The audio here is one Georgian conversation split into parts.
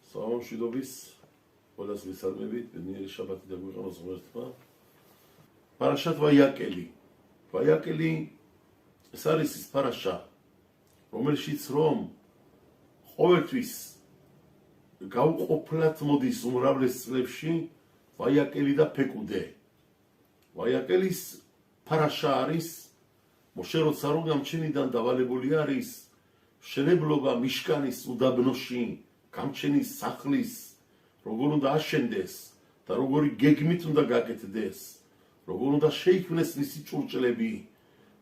სამშვიდობის ყველას მისადმებით, ბედნიერი შაბათი დაგვიყენოს ღმერთმა. პარაშათ ვაიაკელი. ვაიაკელი ეს არის ის პარაშა, რომელშიც რომ ყოველთვის გაუყოფლად მოდის უმრავლეს წლებში ვაიაკელი და ფეკუდე. ვაიაკელის პარაშა არის მოშე როცა რომ გამჩენიდან დავალებული არის მშენებლობა მიშკანის უდაბნოში, გამჩენის სახლის, როგორ უნდა აშენდეს და როგორი გეგმით უნდა გაკეთდეს, როგორ უნდა შეიქმნეს მისი ჭურჭლები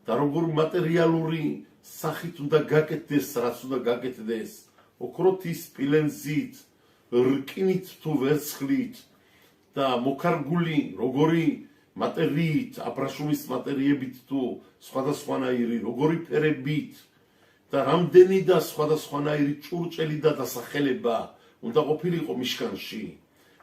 და როგორ მატერიალური სახით უნდა გაკეთდეს, რაც უნდა გაკეთდეს, ოქროთის სპილენძით, რკინით თუ ვერცხლით და მოქარგული როგორი მატერიით, აბრაშუმის მატერიებით თუ სხვადასხვანაირი, როგორი ფერებით და რამდენი და სხვადასხვანაირი ჭურჭელი და დასახელება უნდა ყოფილიყო მიშკანში,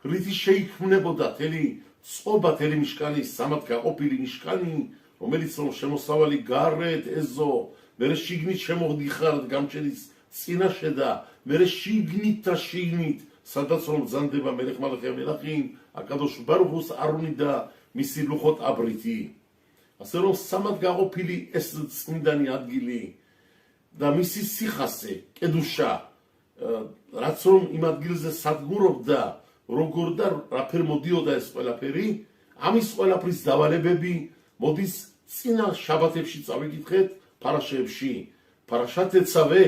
რითი შეიქმნებოდა თელი წყობა, თელი მიშკანის სამად გაყოფილი მიშკანი, რომელიც რომ შემოსავალი გარეთ ეზო, მერე შიგნით შემოღდიხართ გამჩენის წინაშე და მერე შიგნით და შიგნით, სადაც რომ ბრძანდება მელეხ მალხია მელახი, აკადოშ ბარუხუს არუნი და მისი ლუხოთ აბრითი. ასე რომ სამად გაყოფილი ეს წმინდანი ადგილი და მისი სიხასე, კედუშა, რაც რომ იმ ადგილზე სადგურობდა, როგორ და რაფერ მოდიოდა ეს ყველაფერი, ამის ყველაფრის დავალებები მოდის წინა შაბათებში წავიკითხეთ პარაშეებში. პარაშათ ეცავე,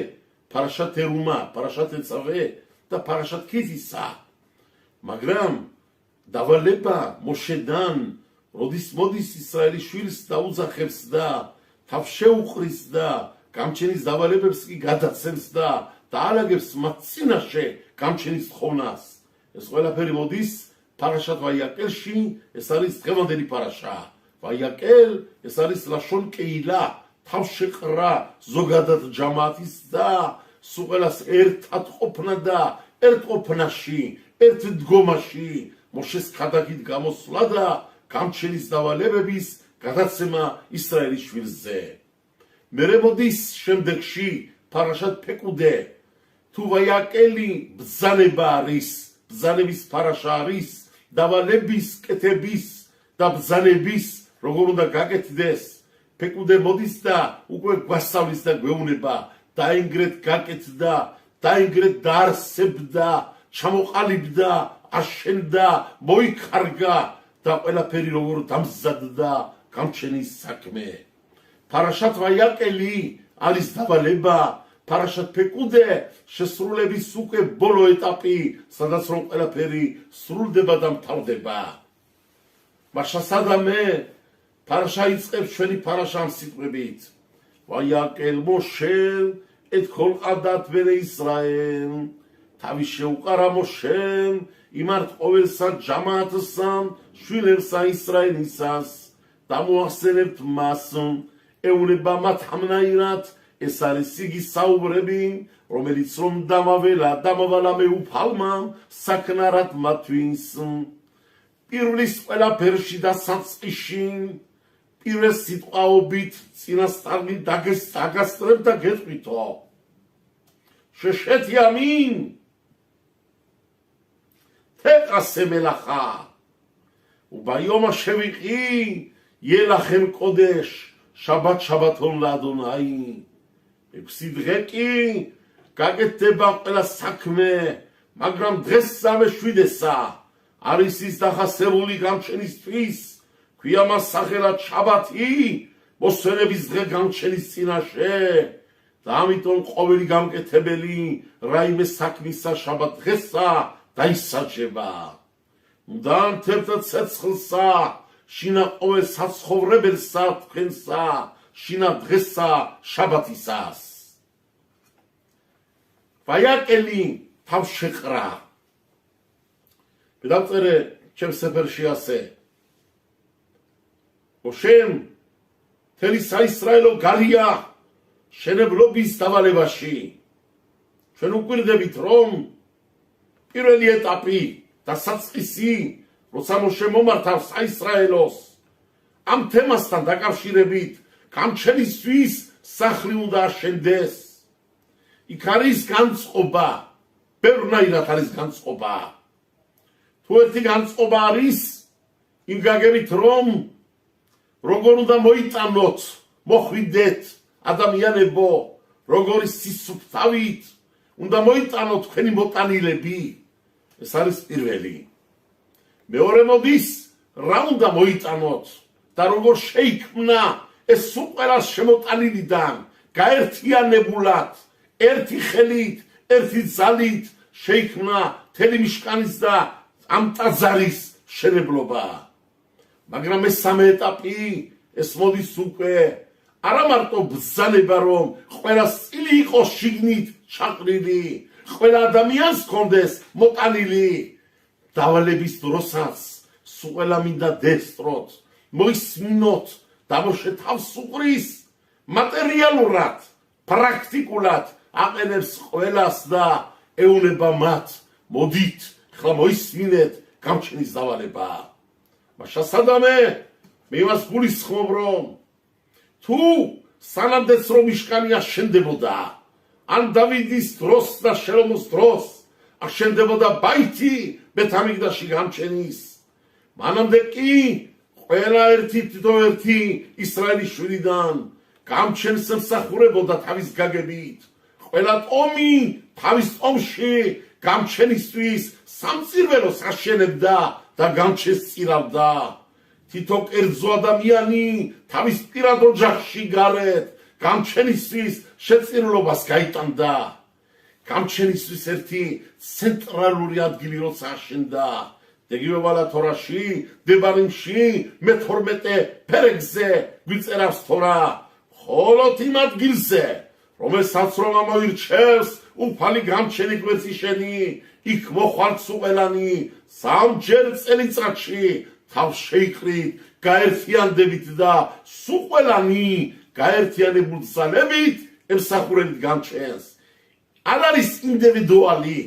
პარაშათ ერუმა, პარაშათ ეცავე და პარაშათ ქითისა. მაგრამ დავალება მოშედან, როდის მოდის ისრაელის შვილს დაუძახებს და თავს შეუყრის და გამჩენის დავალებებს კი გადაცემს და დაალაგებს მათ წინაშე გამჩენის თხოვნას. ეს ყველაფერი მოდის პარაშათ ვაიაკელში, ეს არის დღევანდელი პარაშა. ვაიაკელ, ეს არის ლაშონ კეილა, თავშეყრა ზოგადად ჯამათის და სულ ერთად ყოფნა და ერთ ყოფნაში, ერთ დგომაში, მოშეს ქადაგით გამოსვლა და გამჩენის დავალებების გადაცემა ისრაელის შვილზე. მერე მოდის შემდეგში პარაშათ ფეკუდე. თუ ვაიაკელი ბრძანება არის, ბრძანების პარაშა არის, დავალების, კეთების და ბრძანების, როგორ უნდა გაკეთდეს. ფეკუდე მოდის და უკვე გვასწავლის და გვეუბნება, დაინგრეთ გაკეთდა, დაინგრეთ დაარსებდა, ჩამოყალიბდა, აშენდა, მოიქარგა და ყველაფერი როგორ დამზადდა გამჩენის საქმე. პარაშათ ვაიაკელი არის დავალება, პარაშათ ფეკუდე შესრულების უკვე ბოლო ეტაპი, სადაც რომ ყველაფერი სრულდება და მთავრდება. მაშასადამე პარაშა იწყებს ჩვენი პარაშა ამ სიტყვებით. ვაიაკელ მოშე ეთ ქოლყადათ ვერე ისრაელ. თავის შეუყარა მოშემ იმართ ყოველსა ჯამათსა შვილებსა ისრაელისას და მოახსენებთ მას, ეუნება მათ ამნაირად, ეს არის იგი საუბრები, რომელიც რომ დამავალა მეუფალმა საქნარად მათთვის. პირველის ყველაფერში და საწყისში, პირველ სიტყვაობით წინასწარი დაგასწრებ და გეტყვითო. შეშეთი ამინ. თეყასე მელახა. וביום השביעי יהיה לכם קודש, שבת שבתון לאדוני. בסדרקי גגתבה ყველა საქმე, მაგრამ დღესა მეშვიდესა, არის ის დახასებული გამჩენისთვის, ქვია მას სახელად შაბათი, მოსვენების დღე გამჩენის წინაშე. და ამიტომ ყოველი გამკეთებელი რაიმე საქმისა შაბათ დღესა დაისაჯება. მუდამთებდა ცეცხლსა, შინა ყოველ საცხოვრებელსა თქვენსა, შინა დღესა შაბათისას. ვაიაკელი თავს შეყრა. გადავწერე ჩემს სეფერში ასე. მოშემ მთელი საისრაელო გარია შენებლობის დავალებაში. ჩვენ უკვირდებით რომ პირველი ეტაპი და საწყისი, როცა მოშე მომართავს საისრაელოს, ამ თემასთან დაკავშირებით გამჩენისთვის სახლი უნდა აშენდეს. იქ არის განწყობა, ბევრნაირად არის განწყობა. თუ ერთი განწყობა არის იმ გაგებით რომ როგორ უნდა მოიტანოთ, მოხვიდეთ ადამიანებო, როგორი სისუფთავით უნდა მოიტანოთ თქვენი მოტანილები. ეს არის პირველი. მეორე მოდის რა უნდა მოიტანოთ და როგორ შეიქმნა ეს სულ ყველას შემოტანილიდან გაერთიანებულად ერთი ხელით, ერთი ძალით შეიქმნა მთელი მიშკანის და ამ ტაძარის შენებლობა. მაგრამ მესამე ეტაპი ეს მოდის უკვე არა მარტო ბრძანება რომ ყველა წილი იყოს შიგნით ჩაყრილი, ყველა ადამიანს ჰქონდეს მოტანილი. დავალების დროსაც სულ ყველა მინდა დესწროთ, მოისმინოთ და მოშეთავს უყრის მატერიალურად, პრაქტიკულად აყენებს ყველას და ეუნება მათ. მოდით, ხლა მოისმინეთ გამჩენის დავალება. მაშასადამე მე вас გულისხმობ რომ თუ სანამდეც რომ მიშკანია შენდებოდა, ან დავიდის დროს და შელომოს დროს აშენდებოდა ბაითი ბეთამიგდაში გამჩენის, მანამდე კი ყველა ერთი ისრაელის შვილიდან გამჩენს მსახურებოდა თავის გაგებით. ყველა ტომი თავის ტომში გამჩენისთვის სამწირველოს აშენებდა და გამჩენს წირავდა. თითო კერძო ადამიანი თავის პირად ოჯახში გარეთ გამჩენისთვის შეწირულობას გაიტანდა. გამჩენისთვის ერთი ცენტრალური ადგილი როცა აშენდა, დეგივევალა თორაში, დებარიმში, მე-12 ფერეგზე გვიწერავს თორა, მხოლოდ იმ ადგილზე, რომელსაც რომ ამოირჩევს უფალი გამჩენი გვერდში შენი, იქ მოხვალ სუყელანი, სამჯერ წელიწადში თავს შეიკრით, გაერთიანდებით და სუყელანი გაერთიანებულ ძალებით ემსახურებით გამჩენს. არ არის ინდივიდუალი,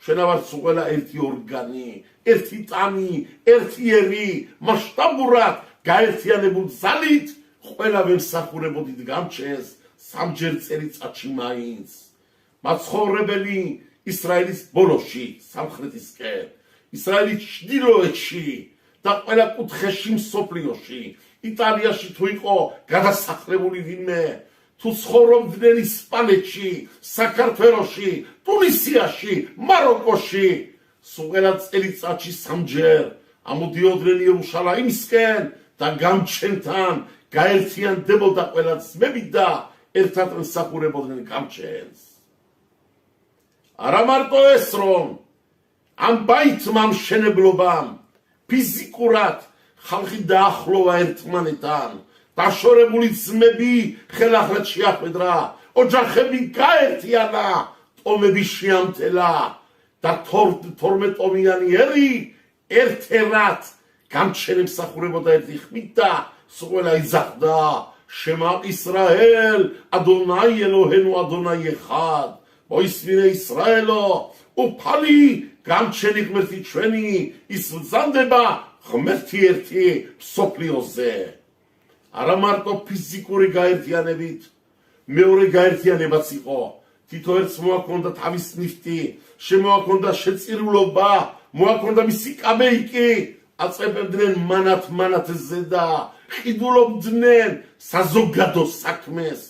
შენავართ სუყელა ერთი ორგანი, ერთი ტანი, ერთი ერი, მასშტაბურად გაერთიანებულ ძალით ყველა ვემსახურებოდით გამჩენს სამჯერ წელიწადში მაინც. მაცხოვრებელი ისრაელის ბოლოში, სამხრეთისკენ, ისრაელის ჩრდილოეთში და ყველა კუთხეში მსოფლიოში, იტალიაში თუ იყო გადასახლებული ვინმე, თუ ცხოვრობდნენ ისპანეთში, საქართველოში, ტუნისიაში, მაროკოში, სულ წელიწადში სამჯერ ამოდიოდნენ იერუშალაიმისკენ და გამჩენთან გაერთიანდებოდა ყველა ძმები და ერთად მსახურებოდნენ გამჩენს. არა მარტო ეს რომ ამ ბაითმა მშენებლობამ ფიზიკურად ხალხი დაახლოვა ერთმანეთთან, დაშორებული ძმები ხელახლად შეახვედრა, ოჯახები გაერთიანა, ტომები შეამთელა და 12-ტომიანი ერი ერთ-ერთად გამჩენ ემსახურებოდა ერთი ხმით და სულ იძახდა შემა ისრაელ, ადონაი ელოჰენუ ადონაი ეხად. მოისმინე ისრაელო, უფალი გამჩენი ღმერთი ჩვენი, ის ბრძანდება ღმერთი ერთი მსოფლიოზე. არა მარტო ფიზიკური გაერთიანებით, მეორე გაერთიანებაც იყო. თითო ერთს მოაქონდა თავის ნიფტი, შემოაქონდა შეწირულობა, მოაქონდა მისი კაბეიკი, აწებებდნენ მანათ-მანათზე და ყიდულობდნენ საზოგადო საქმეს,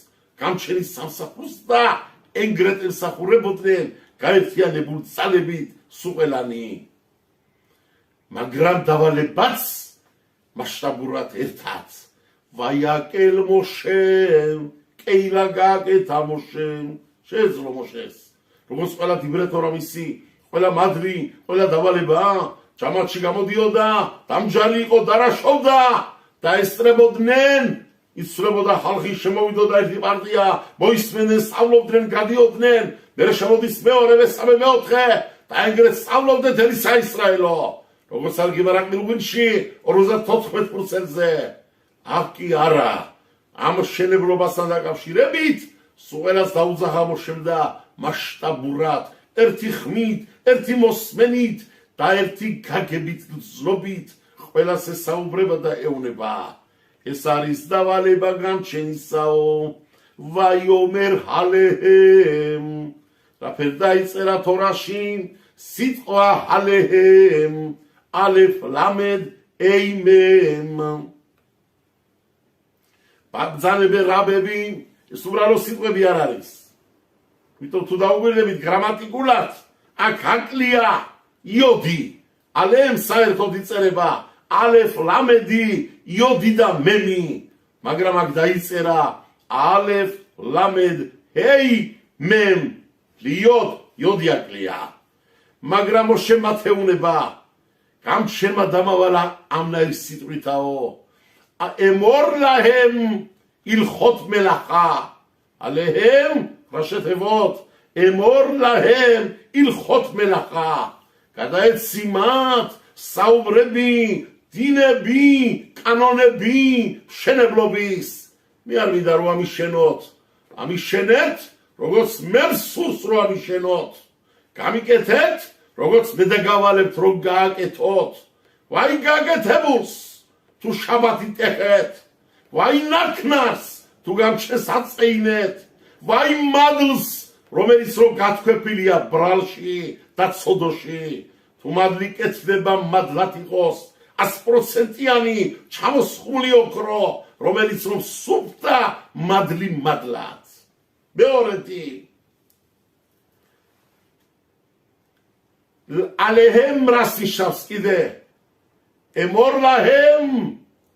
გამჩენის სამსახურს და ეგრეთ ემსახურებოდნენ გაერთიანებულ ძალებით სუყელანი. მაგრამ დავალებაც მასშტაბურად ერთად. ვაიაკელ მოშემ, კეილა გააკეთა მოშემ, შეეძლო მოშეს. როგორც ყველა დიბრეთორა მისი, ყველა მადრი, ყველა დავალება, ჯამათში გამოდიოდა, დამჯალი იყო, დარაშოვდა და ესწრებოდნენ, იცვლებოდა ხალხი, შემოვიდოდა ერთი პარტია, მოისმენენ, სწავლობდნენ, გადიოდნენ, მერე შემოდის მეორე, მესამე, მეოთხე და ეგრეთ სწავლობდნენ მთელი საისრაელო. როგორც ალგებრაკი რუბინში 54%-ზე. აქ კი არა, ამ შენებლობასთან დაკავშირებით სულელას დაუძახა მოშემდა მასშტაბურად, ერთი ხმით, ერთი მოსმენით და ერთი გაგებით გრძნობით ყველას ესაუბრება და ეუნება. ეს არის დავალება გამჩენისაო, ვაიომერ ჰალეჰემ, რაფერ დაიწერა თორაში სიტყვა ალეჰემ ალეფ ლამედ ეიმემ ბაბძანები რაბები ეს უბრალო სიტყვები არ არის ვიტო თუ დაუგვირდებით გრამატიკულად აქ აკლია იოდი ალეჰემ საერთოდ იწერება ალეფ ლამედი იოდი და მემი მაგრამ აქ დაიწერა ალეფ ლამედ ჰეი მემ ליוד יוד יקליה მაგრამ შემათეუნება გამჩერმა დამავალა ამნაირ სიტყვითაო אמור להם הלכות מלאכה עליהם ראשי תיבות אמור להם הלכות מלאכה כדאית שימת საუბრები დინები კანონები შენებლობის მე არ მინდა რომ ამიშენოთ როგორც მე სულს რო ამიშენოთ გამიკეთეთ როგორც მე დაგავალებთ რომ გააკეთოთ ვაი გააკეთებულს თუ შაბათი ტეხეთ ვაი ნაკნას თუ გამჩეს აწეინეთ ვაი მადლს რომელიც რო გათქვეფილია ბრალში და ცოდოში თუ მადლი კეთდება მადლად იყოს 100%-იანი ჩამოსხმული ოქრო რომელიც რომ სუფთა მადლი მადლად მეორეთი עליהם רס נשאף כדי אמור להם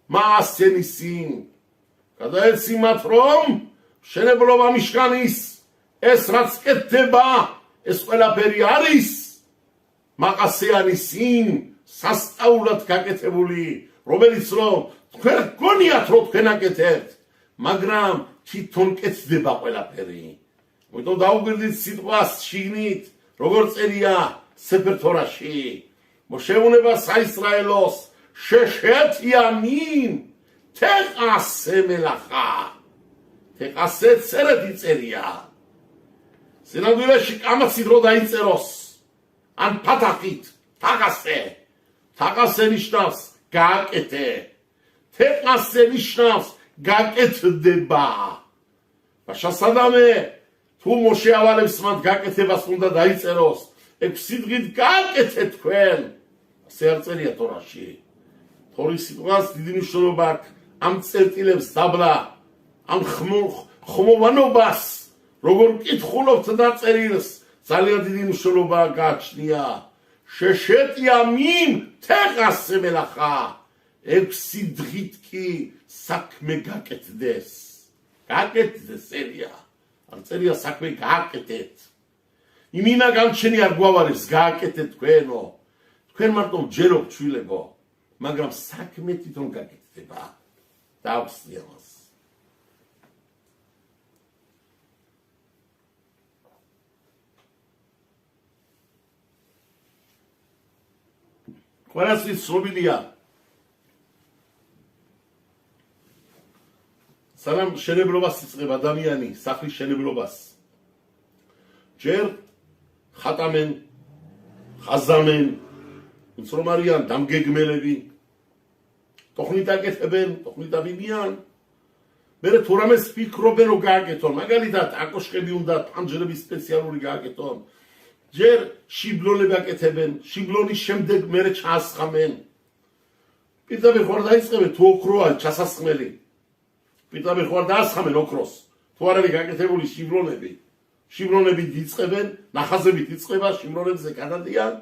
מעשה ניסים כדאית שימת רום שנבלו במשכניס אס רץ כתבה אס קולה פריאריס מעשה הניסים ססטאולת ככתבולי רובליץ רום תכר קוני אתרות כנקתת מגרם თვითონ კეთდება ყველაფერი. მოიტო დაუგვირდით სიტყვას შიგნით, როგორც წერია სეფერ თორაში. მოშეუნება საისრაელოს შეშეთ იამინ თეყასე მელახა. თეყასე წერეთი წერია. სინამდვილეში კამაცით რო დაიწეროს ან ფათახით თაღასე. თაღასე ნიშნავს გააკეთე. თეყასე ნიშნავს გაკეთდება. ბაშასადამე თუ მოშეავალებს მათ გაკეთებას უნდა დაიწეროს. 6 დღით გააკეთეთ თქვენ. ასე არ წერია თორაში. თორის სიტყვას დიდი მნიშვნელობა აქვს ამ წერტილებს დაბლა, ამ ხმოვანობას, როგორ კითხულობთ დაწერილს, ძალიან დიდი მნიშვნელობა გააჩნია. შეშეტია მინ თეყასე მელახა. 6 დღით კი საქმე გაკეთდეს. გაკეთდეს წერია. არ წერია საქმე გააკეთეთ. იმინა გამჩენი არ გვავარებს გააკეთეთ თქვენო. თქვენ მარტო ჯერობ ჩვილებო, მაგრამ საქმე თვითონ გაკეთდება. დავხსნი ამას. ყველასთვის ცნობილია სანამ შენებლობას იწყება ადამიანი სახლის შენებლობას ჯერ ხატამენ ხაზამენ ვინც რომ არიან დამგეგმელები ტოხნით აკეთებენ ტოხნით ავიდიან მერე თუ რამეს ფიქრობენ რომ გააკეთონ მაგალითად აკოშკები უნდა ფანჯრები სპეციალური გააკეთონ ჯერ შიბლონები აკეთებენ შიბლონის შემდეგ მერე ჩაასხამენ პირდაპირ ხარ დაიწყებენ თუ ოქროა ჩასასხმელი პირდაპირ ხარ დაასხამენ ოქროს თუ არ არის გაკეთებული შიბლონები დიწყებენ ნახაზებით იწყება შიბლონებზე გადადიან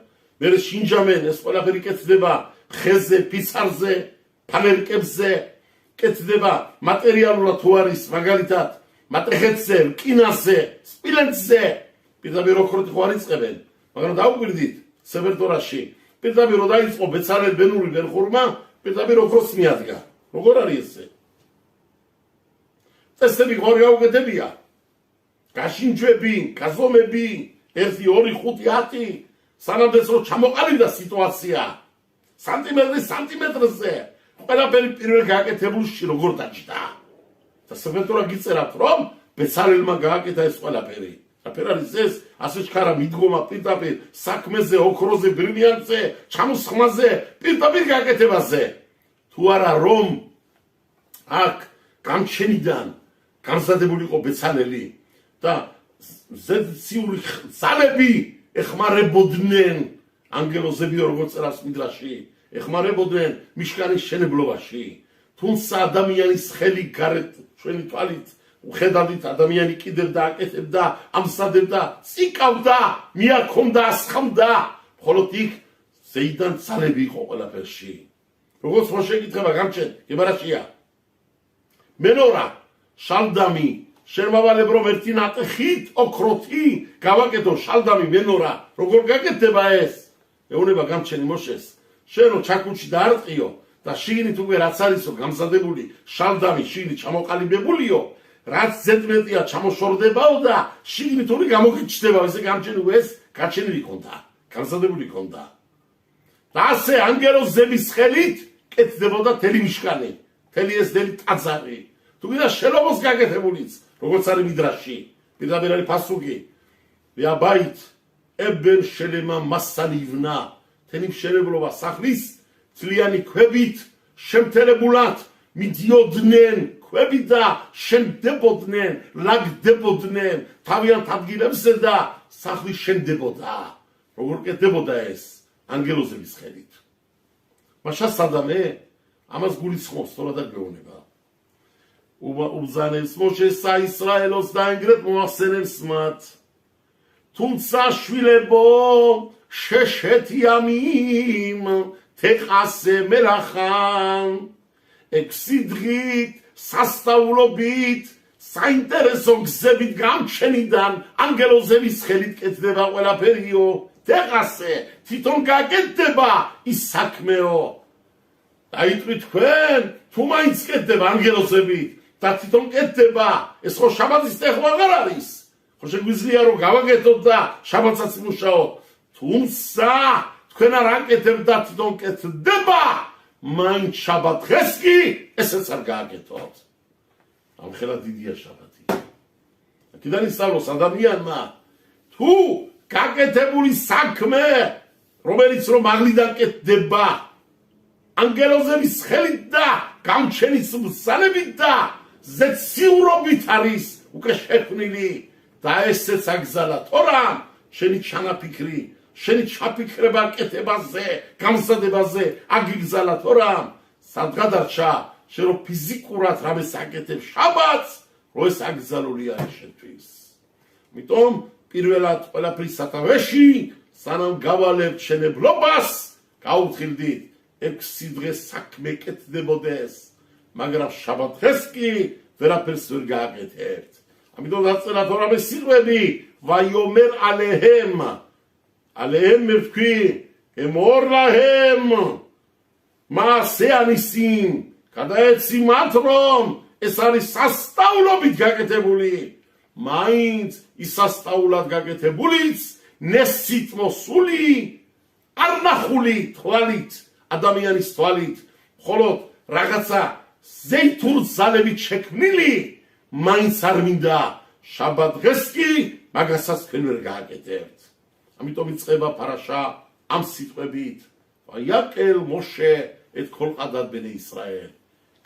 მერე შინჯამენ ეს ყველაფერი კეთდება ხეზე ფიცარზე ფანერკებზე კეთდება მატერიალურად თუ არის მაგალითად მატრეხეთზე რკინაზე სპილენძზე პირდაპირ ოქროთი ხო არ იწყებენ მაგრამ დაუკვირდით სეფერტორაში პირდაპირ რო დაიწყო ბეცალელ ბენური ბერხურმა პირდაპირ ოქროს მიადგა როგორ არის ესე წესები ხო არ გაუკეთებია გაშინჯვები გაზომები 1 2 5 10 სანამდეც რომ ჩამოყალიბდა სიტუაცია სანტიმეტრზე ყველაფერი პირველ გააკეთებულში როგორ დაჭდა და სეფერტორა გიწერათ რომ ბეცალელმა გააკეთა ეს ყველაფერი რაფერ არის ეს ასე ჩქარა მიდგომა პირდაპირ საქმეზე ოქროზე ბრილიანტზე ჩამოსხმაზე პირდაპირ გააკეთებაზე თუ არა რომ აქ გამჩენიდან გამზადებულიყო ბეცალელი და ზედციური ძალები ეხმარებოდნენ ანგელოზები როგორც წერას მიდრაში ეხმარებოდნენ მიშკანის შენებლობაში თუმცა ადამიანის ხელი გარეთ ჩვენი თვალით უხედავთ ადამიანი კიდევ დააკეთებდა ამსადებდა წიკავდა მიაქონდა ასხამდა მხოლოდ იქ ზეიდან ძალები იყო ყველაფერში როგორც რო შეკითხება გამჩენ გებარაშია მენორა შალდამი შერმავალებ რომ ერთი ნატეხით ოქროთი გავაკეთო შალდამი მენორა როგორ გაკეთდება ეს ეუნება გამჩენი მოშეს შენ რო ჩაკუჩი დაარტყიო და შიგნით უკვე რაც არისო გამზადებული შალდამი შიგნით ჩამოყალიბებულიო რაც ზედმეტია ჩამოშორდებაო და შიგნით ორი გამოგიჩნდება ესე გამჩენი ეს გაჩენილი ქონდა გამზადებული ქონდა და ასე ანგელოზების ხელით კეთდებოდა თელი მიშკანი თელი ეს დელი ტაძარი თუ გინდა შელომოს გაკეთებულიც როგორც არის მიდრაში პირდაპირ არის ფასუგი ვიაბაით ებენ შელემა მასალივნა თელი მშენებლობა სახლის ძლიანი ქვებით შემთერებულად მიდიოდნენ ქვები და შენდებოდნენ ლაგდებოდნენ თავიანთ ადგილებსა და სახლი შენდებოდა როგორ კეთდებოდა ეს ანგელოზების ხელით მაშა სადამე ამას გულისხმობს სწორად გვეუბნება უბზანებს მოშეს საისრაელოს და ეგრეთ მოახსენებს მათ თუმცა შვილებო შეშეთიამიმ თეყასე მელახან ექვსი დღით სასწაულობით საინტერესო გზებით გამჩენიდან ანგელოზების ხელით კეთდება ყველაფერიო თეყასე თვითონ გაკეთდება ის საქმეო დაიტყვი თქვენ თუ მაინც კეთდება ანგელოზებით და თვითონ კეთდება ეს ხო შაბათის ტეხვა აღარ არის ხო შეგვიძლია რომ გავაკეთოთ და შაბათსაც იმუშაოთ თუმცა თქვენ არ აკეთებთ და თვითონ კეთდება მაინც შაბათ დღეს კი ესეც არ გააკეთოთ ამხელა დიდია შაბათი აქედან ისწავლოს ადამიანმა თუ გაკეთებული საქმე რომელიც რომ აღლიდან კეთდება ანგელოზების ხელით და გამჩენის მსალებით და ზეციურობით არის უკვე შექმნილი და ესეც აგზალა თორემ შენი ჩანაფიქრი შენი ჩაფიქრება კეთებაზე გამზადებაზე აგიგზალა თორემ სად გადარჩა შენ რომ ფიზიკურად რამეს აკეთებ შაბათს რო ეს აგზალული არის შენთვის ამიტომ პირველად ყველაფრის სათავეში სანამ გავალებთ შენებლობას გაუთხილდით 6 დღეს საქმე კეთდებოდეს მაგრამ შაბათ დღეს კი ვერაფერს ვერ გააკეთებთ ამიტომ დაწერა თორემ სიტყვები ვაიომერ ალეჰემ მეთქვი ემორ ლაჰემ მასე ანისინ გადაეცი მათ რომ ეს არის სასწაულობით გაკეთებული მაინც ის სასწაულად გაკეთებულიც ნესით მოსული არ ნახული თვალით ადამიანის თვალით მხოლოდ რაღაცა ზეითურ ძალებით შექმნილი მაინც არ მინდა შაბათ დღეს კი მაგასაც თქვენ ვერ გააკეთებთ ამიტომ იწყება პარაშა ამ სიტყვებით ვაიაკელ მოშე ეთ ქოლყადად ბენე ისრაელ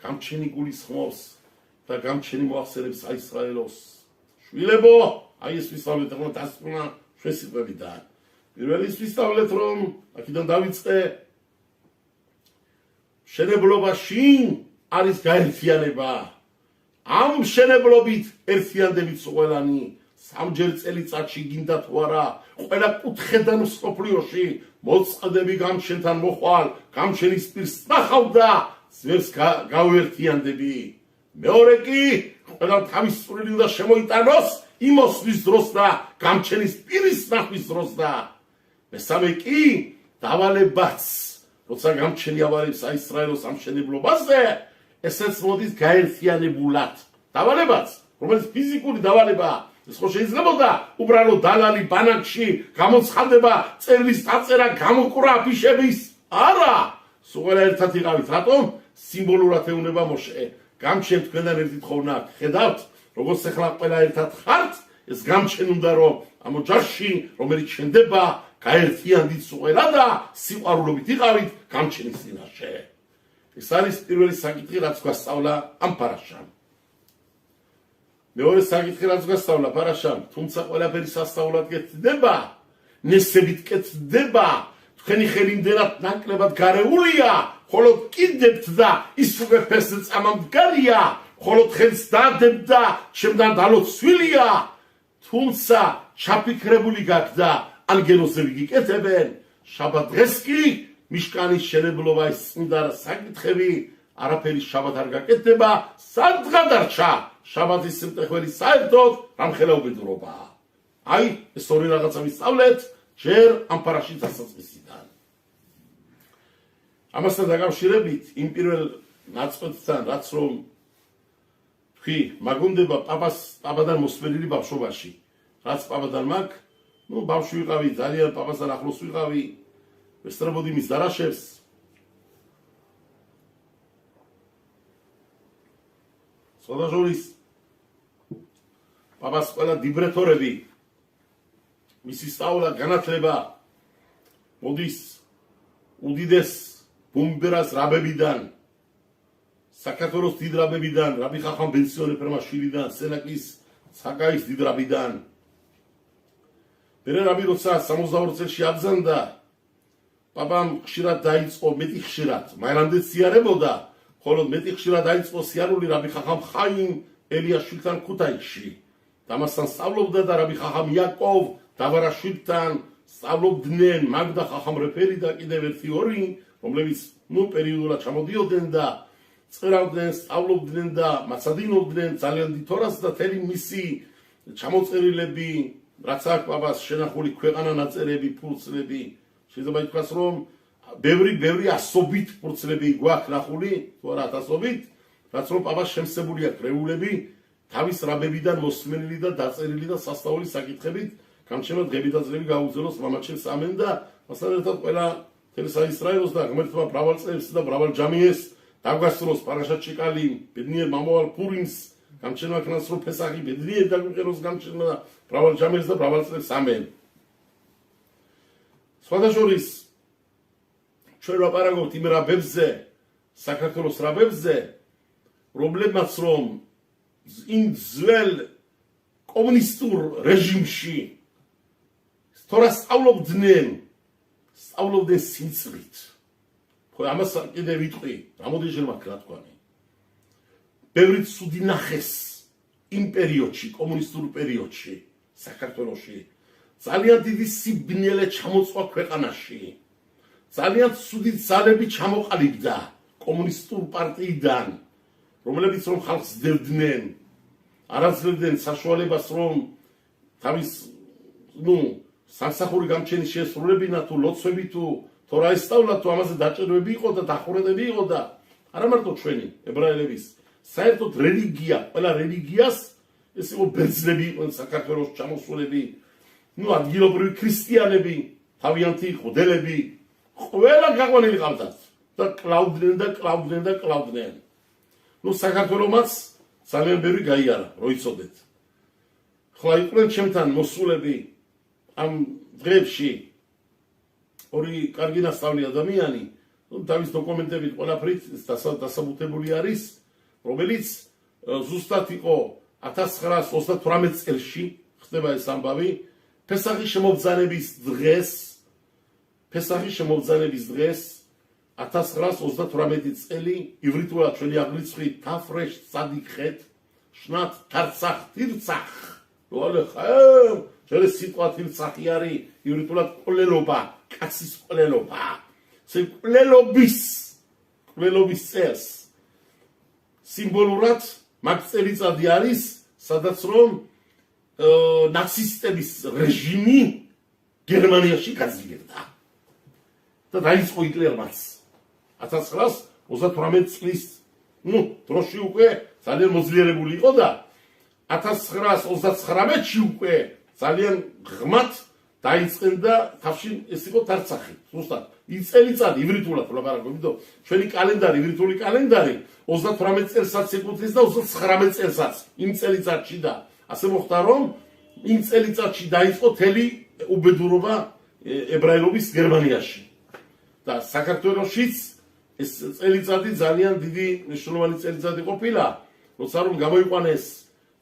გამჩენი გულისხმობს და გამჩენი მოახსენებს საისრაელოს შვილებო აი ეს ვისწავლეთ ახლა დასკვნა ჩვენ სიტყვებიდან პირველი ვისწავლეთ რომ აქედან დავიწყე შენებლობაში არის გაერთიანება ამ შენებლობით ერთიანდებით ყველანი სამჯერ წელიწადში გინდა თუ არა ყველა კუთხედან მსოფლიოში მოწყდები გამჩენთან მოხვალ გამჩენის პირს ნახავ და ძვერს გავერთიანდები მეორე კი ყველა თავის წვრილი უნდა შემოიტანოს იმოსვლის დროს და გამჩენის პირის ნახვის დროს და მესამე კი დავალებაც როცა გამჩენი ავალებს საისრაელოს ამ შენებლობაზე ესეც მოდის გაერთიანებულად დავალებაც რომელიც ფიზიკური დავალება ეს ხო შეიძლებოდა უბრალოდ დალალი ბანაკში გამოცხადება წერის დაწერა გამოკვრა აფიშების არა სულ ერთად იყავით რატომ სიმბოლურად ეუნება მოშე გამჩენ თქვენთან ერთით ხოვნა ხედავთ როგორც ახლა ყველა ერთად ხართ ეს გამჩენ უნდა რომ ამ ოჯახში რომელიც შენდება გაერთიანდით სულ და სიყვარულობით იყავით გამჩენის წინაშე ეს არის პირველი საკითხი რაც გვასწავლა ამ პარაშამ მეორე საკითხი რაც გასწავლა პარაშამ, თუმცა ყველაფერი სასწაულად კეთდება, ნესებით კეთდება, თქვენი ხელი იმდენად ნაკლებად გარეულია, ხოლოდ კიდევთ და ის უღებეს წამამდგარია, ხოლოდ ხელს დადებთ და შემდან დალოცვილია, თუმცა ჩაფიქრებული გაქვთ და ანგელოზები გიკეთებენ, შაბათ დღეს კი მიშკანის შენებლობა ის წმინდა საკითხები არაფერი შაბათ არ გაკეთდება, სადღა დარჩა შაბათის სიმტეხველი საერთოდ რამხელა უბედურობაა. აი, ეს ორი რაღაცა ვისწავლეთ ჯერ ამ პარაში დასაწყისიდან. ამასთან დაკავშირებით იმ პირველ ნაწყვეტთან, რაც რომ თქვი, მაგუნდება პაპადან მოსმენილი ბავშვობაში, რაც პაპადან მაგ, ბავშვი ვიყავი, ძალიან პაპასთან ახლოს ვიყავი, ვესწრებოდი მის დარაშევს. სხვადასხვის პაპას ყველა დიბრეთორები, მისი სწავლა, განათლება მოდის უდიდეს ბუმბერას რაბებიდან, საქართველოს დიდ რაბებიდან, რაბი ხახამ ბენსიონე ფერმაშვილიდან, სენაკის საკაის დიდ რაბიდან. მერე რაბი როცა 62 წელში აბზანდა, პაპამ ხშირად დაიწყო, მეტი ხშირად, მაინამდე სიარებოდა, ხოლო მეტი ხშირად დაიწყო სიარული რაბი ხახამ ხაიმ ელიაშვილთან ქუთაისში. დამასთან სწავლობდა და რაბი ხახამ იაკოვ დავარაშვილთან სწავლობდნენ მაგდა ხახამ რეფერი და კიდევ ერთი ორი, რომლებიც პერიოდულად ჩამოდიოდნენ და წერავდნენ, სწავლობდნენ და მაცადინობდნენ ძალიან დიდ თორას და თელი მისი ჩამოწერილები, რაც აქვს პაპას შენახული ქვეყანა ნაწერები, ფურცლები, შეიძლება ითქვას რომ ბევრი ასობით ფურცლები გვაქვს ნახული, თუ არა ათასობით, რაც რომ პაპას შემსებული აქვს რეულები, თავის რაბებიდან მოსმენილი და დაწერილი და სასწაულის საკითხებით, გამჩნევა დღები და წლები გაუგზავნოს მამაჩემს ამენ და მასთან ერთად ყველა თელ საისრაელოს და ღმერთმა მრავალ წელს და მრავალ ჯამიეს დაგვასწროს პარაშა ჩიკალი, ბედნიერ მამავალ პურიმს, გამჩნევა ქნას რომ ფესახი ბედნიერ დაგვიყენოს გამჩნევა და მრავალ ჯამიეს და მრავალ წელს ამენ. სხვადასხვის ჩვენ ვაპარაკობთ იმ რაბებზე, საქართველოს რაბებზე, რომლებმაც რომ იმ ძველ კომუნისტურ რეჟიმში თორა სწავლობდნენ სიმწვრით. ხო, ამას კიდე ვიტყვი, რამოდენჯერ მაქვს რა თქვა. ბევრი ცუდი ნახეს იმ პერიოდში, კომუნისტურ პერიოდში, საქართველოში. ძალიან დიდი სიბნელე ჩამოწვა ქვეყანაში. ძალიან ცუდი ძალები ჩამოყალიბდა კომუნისტურ პარტიიდან, რომლებიც რომ ხალხს ძებდნენ, არ აძლევდნენ საშუალებას რომ თავის სამსახური გამჩენის შესრულებინა თუ ლოცვები თუ თორა ესწავლა თუ ამაზე დაჭერვები იყო და დახურებები იყო და არა მარტო ჩვენი ებრაელების, საერთოდ რელიგია, ყველა რელიგიას ეს იყო ბერძნები იყვნენ საქართველოს ჩამოსულები, ადგილობრივი ქრისტიანები, თავიანთი ხუდელები, ყველა გაყვანილი ყავდათ და კლავდნენ. საქართველომაც ძალიან ბევრი გაიარა, რო იცოდეთ. ხლა იყვნენ ჩემთან მოსულები ამ დღეებში ორი კარგი ნასწავლი ადამიანი, თავის დოკუმენტებით ყველაფრით დასაბუთებული არის, რომელიც ზუსტად იყო 1938 წელში ხდება ეს ამბავი, ფესახის შემობრძანების დღეს 1938 წელი ივრითულად ჩვენი აღრიცხვით თაფრეშ სადიქხეთ შნათ თარცახ თირცახ შენ სიტყვა თირცახი არის ივრითულად ყოლელობა, კაცის ყოლელობა, ყოლელობის წელს სიმბოლურად მაგ წელიწადი არის, სადაც რომ ნაცისტების რეჟიმი გერმანიაში გაძლიერდა და დაიწყო ჰიტლერმაც 1938 წლის დროში უკვე ძალიან მოძლიერებული იყო და 1939-ში უკვე ძალიან ღმათ დაიწყენდა თავში ეს იყო თარცახი. ზუსტად ის წელიწადი ივრითულად ვლაპარაკობ, იმიტომ ჩვენი კალენდარი, ივრითული კალენდარი 38 წელსაც ეკუთვნის და 39 წელსაც იმ წელიწადში და ასე მოხდა რომ იმ წელიწადში დაიწყო თელი უბედურობა ებრაელობის გერმანიაში. და საქართველოშიც ეს წელიწადი ძალიან დიდი მნიშვნელოვანი წელიწადი ყოფილა, როცა რომ გამოიყვანეს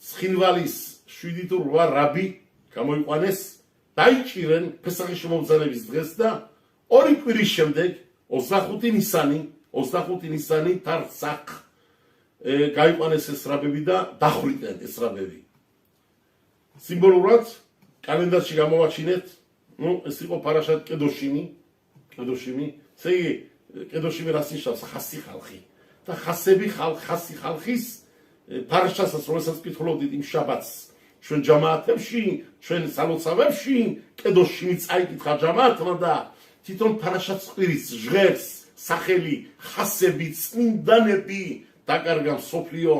ცხინვალის 7 თუ 8 რაბი გამოიყვანეს, დაიჭირენ ფესახის შემობრძანების დღეს და 2 კვირის შემდეგ 25 ნისანი თარსახ გაიყვანეს ეს რაბები და დახვრიტენ ეს რაბები. სიმბოლურად კალენდარში გამოვაჩინეთ, ეს იყო პარაშატ კედოშიმი, ესე იგი კედოშიმი რას ნიშნავს? ხასი ხალხი. და ხასები ხასი ხალხის პარაშასაც რომელსაც კითხულობდით იმ შაბათს ჩვენ ჯამაათებში, ჩვენ სალოცავებში, კედოშიმი წაიკითხა ჯამაათმა და თვითონ პარაშატს ყვირის ჟღერს სახელი ხასები, წმინდანები დაკარგა მსოფლიო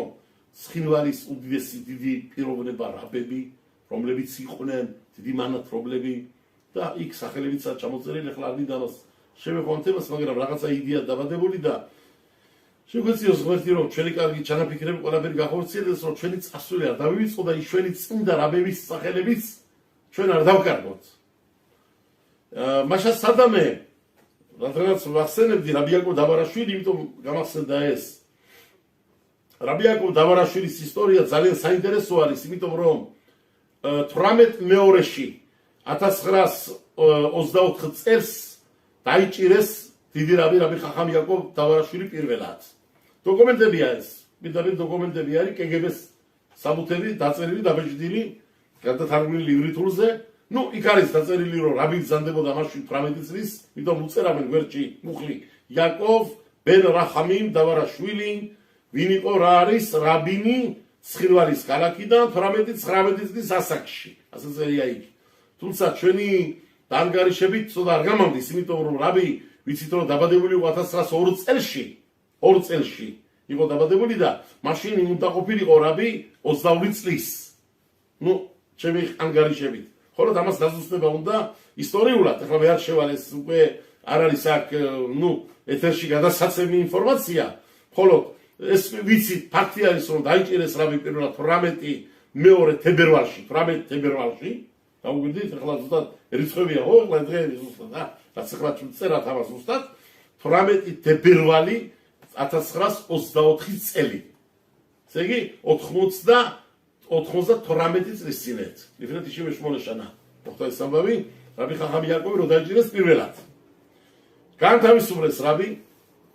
ცხინვალის უდიდესი დიდი პიროვნება რაბები, რომლებიც იყვნენ დიდი მანათრობლები და იქ სახელებიცაა ჩამოწერილი, ახლა არ მინდა მას შევეყვან თემას, მაგრამ რაღაცა იდეა დაბადებული და შეგვეციოს ღმერთი რომ ჩვენი კარგი ჩანაფიქრები ყველაფერი გახორციელდეს, რომ ჩვენი წასული არ დავივიწყო და ის ჩვენი წმინდა რაბების სახელებიც ჩვენ არ დავკარგოთ. მაშა სადამე რადგანაც ვახსენებდი რაბი იაკობ დავარაშვილი, იმიტომ გამახსენდა ეს. რაბი იაკობ დავარაშვილის ისტორია ძალიან საინტერესო არის, იმიტომ რომ 18 მეორეში 1924 წელს დაიჭირეს დიდი რაბი ხახამ იაკობ დავარაშვილი პირველად. დოკუმენტებია ეს, მიდამი დოკუმენტები არის კგბ-ს საბუთები დაწერილი, დაბეჭდილი, გადათარგმნილი ლივრითურზე. იქ არის დაწერილი რომ რაბი ბრძანდებოდა მაშინ 18 წლის, იმიტომ უწერავენ გვერდში მუხლი იაკოვ ბენ რახამიმ დავარაშვილი, ვინ იყო რა არის რაბინი ცხინვალის ქალაქიდან 18-19 წლის ასაკში. ასე წერია იქ. თუმცა ჩვენი დაანგარიშებით ცოტა არ გამამდის, იმიტომ რომ რაბი ვიცით რომ დაბადებული იყო 1902 წელში. 2 წელში იყო დაბადებული და მაშინ უნდა ყოფილიყო რაბი 22 წლის. ჩემი ანგარიშებით. ხოლო ამას დაზუსტება უნდა ისტორიულად. ახლა მე არ შევალ ეს უკვე არ არის აქ ეთერში გადასაცემი ინფორმაცია. ხოლო ეს ვიცით ფაქტი არის რომ დაიჭირეს რაბი პირველად 18 თებერვალში. დაუგვირდით ახლა ზუსტად რიცხვებია ხო? ახლა დღეები ზუსტად რაც ახლა ჩვენ წერათ ამას ზუსტად 18 თებერვალი 1924 წელი. ესე იგი 98 წლის წინეთ. לפני 98 שנה. მოხდა ეს ამბავი, რაბი ხახამ იაკოვი რო დაიჭირეს პირველად. განთავისუფლეს რაბი,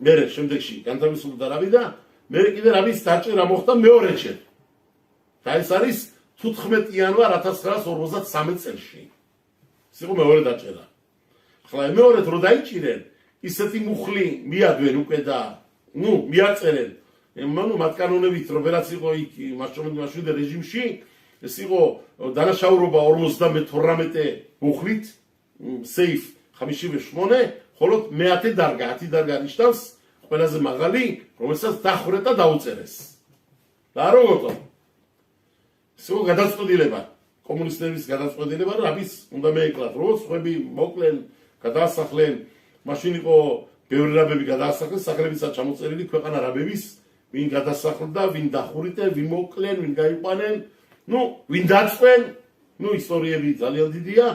მერე შემდეგში განთავისუფლდა რაბი და მერე კიდე რაბის დაჭერა მოხდა მეორეჯერ. და ეს არის 15 იანვარ 1953 წელში. ეს იყო მეორე დაჭერა. ახლა მეორედ რო დაიჭირენ, ისეთი მუხლი მიადვენ უკვე და მიაწერენ. მათ კანონებით რომ ვერაც იყო იქ მაშინდელ რეჟიმში, ეს იყო დანაშაულობა 52 მუხლით, სეიფ 58, ხოლო მე-10 დარგა, 10 დარგა ნიშნავს ყველაზე მაღალი, რომელსაც დახვრეტ და დაუწერეს. და როგორ? ეს იყო გადაწყვეტილება, კომუნისტების გადაწყვეტილება, რაბის უნდა მეეკლათ, რომ სხვები მოკლენ, გადაასახლენ, მაშინ იყო ბევრი რაბები გადაასახლეს, სახელებიცაა ჩამოწერილი ქვეყანა რაბების, ვინ გადასახლდა, ვინ დახვრიტე, ვინ მოკლენ, ვინ გაიყვანენ, ვინ დაწყვენ, ისტორიები ძალიან დიდია,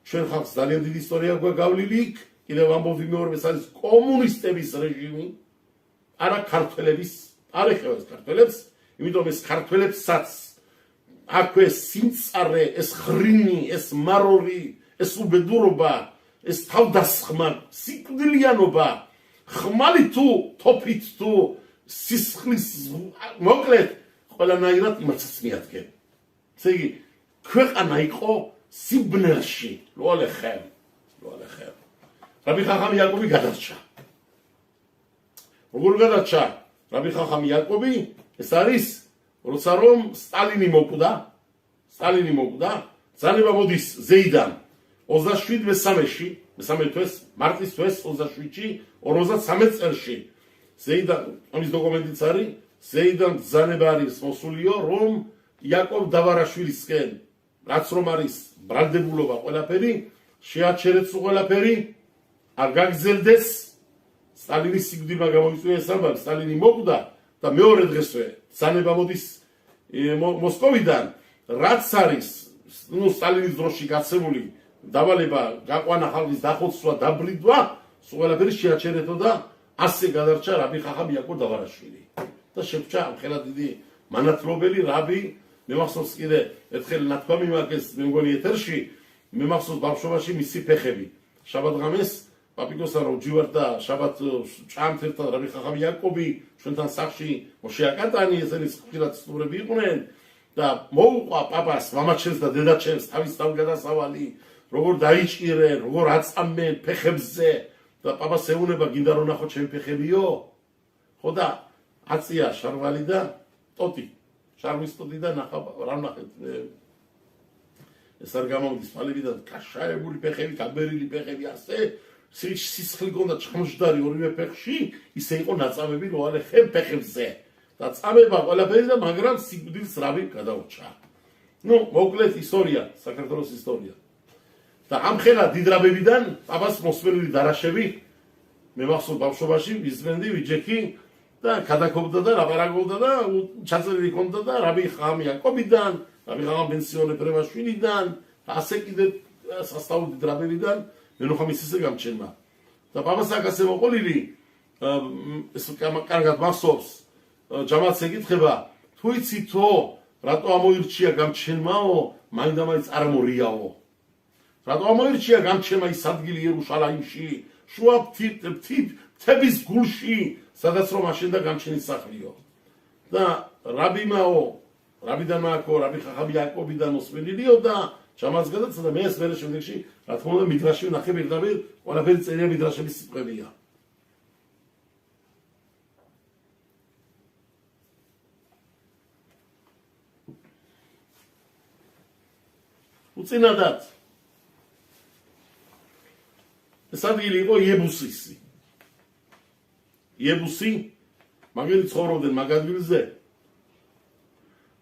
ჩვენ ხალხს ძალიან დიდი ისტორია გვაქვს გავლილი იქ, კიდევ ამბობ მეორე ეს არის კომუნისტების რეჟიმი, არა ქართველების, არ ეხება ეს ქართველებს, იმიტომ ეს ქართველებსაც აქვე სიმწარე, ეს ხრინი, ეს მარორი, ეს უბედურობა, ეს თავდასხმა, სიკვდილიანობა, ხმალი თუ თოფით თუ სისხლის მოკლედ ყველანაირად იმაცაც მიადგენ. ესე იგი ქვეყანა იყო სიბნელში, ლოლეხემ. რაბი ხახამ იაკობი გადარჩა. როგორ გადარჩა? რაბი ხახამ იაკობი ეს არის როცა რომ სტალინი მოკვდა, ძალება მოდის ზეიდან 27-ში, მესამე თვეს, მარტის თვეს 27-ში, 53 წელში. ზეიდან ამის დოკუმენტიც არის, ზეიდან ბრძანება არის მოსულიო, რომ იაკობ დავარაშვილისკენ, რაც რომ არის ბრალდებულობა ყველაფერი, შეაჩერეთ ყველაფერი, არ გაგრძელდეს, სტალინის სიკვდილმა გამოიწვია ეს ამბავი, სტალინი მოკვდა და მეორე დღესვე ბრძანება მოდის მოსკოვიდან, რაც არის, სტალინის დროში გაცემული დავალება, გაყვანა ხალხის დახოცვა, დაბრიდვა, ყველაფერი შეაჩერეთო და ასე გადარჩა რაბი ხახამ იაკობ დავარაშვილი. და შეგვჭა ამხელა დიდი მანათლობელი რაბი მე მახსოვს კიდე ერთხელ ნათქვამი მაგეს მე მგონი ეთერში მე მახსოვს ბავშვობაში მისი ფეხები შაბათ-ღამეს პაპიკოსთან რომ ჯივართ და შაბათ ჭამთ ერთად რაბი ხახამი იაკობი ჩვენთან სახლში მოშე აკატანი ესენი ხშირად სტუმრები იყვნენ და მოუყვა პაპას მამაჩემს და დედაჩემს თავის თავგადასავალი როგორ დაიჭირენ როგორ აწამენ ფეხებზე და პაპას ეუნება გინდა რომ ნახო ჩემი ფეხებიო ხო და აწია შარვალი და ტოტი შარვის ტოტი და ნახა რა ნახეთ ეს არ გამომდის ფალებიდან კაშაებული ფეხები გაბერილი ფეხები ასე სისხლი გონდა ჩხმჟდარი ორივე ფეხში ისე იყო ნაწამები როალე ხე ფეხებზე და წამება ყველაფერი და მაგრამ სიკვდილს რავი გადაურჩა ნუ მოკლედ ისტორია საქართველოს ისტორია და ამ ხელა დიდრაბებიდან პაპას მოსმენილი დარაშები მე მახსოვს ბავშვობაში ვიზმენდი ვიჯექი და გადაკობდა და ლაპარაკობდა და ჩაწერილი ჰქონდა და რაბი ხამი იაკობიდან რაბი ხამ პენსიონერ პრევაშვილიდან ასე კიდე სასწაული დიდრაბებიდან მე ხომ ისე გამჩენმა და პაპას აკასე მოყოლილი ეს კარგად მახსოვს ჯამათს ეკითხება თუ იცითო რატო ამოირჩია გამჩენმაო მაინდამაინც არ მორიაო რატო ამოირჩია გამჩენმა ის ადგილი იერუშალაიმში შუა მთების გულში სადაც რომ აშენდა გამჩენის სახლიო და რაბიდან მააქო რაბი ხახამი იაკობიდან მოსმენილიო და ჯამათს გადაცდა მე ეს მერე შემდეგში რა თქმა უნდა მიდრაში ვნახე პირდაპირ ყველაფერი წერია მიდრაშების სიტყვებია უწინადად ეს ადგილი იყო იებუსისი იებუსი მაგელი ცხოვრობდნენ მაგ ადგილზე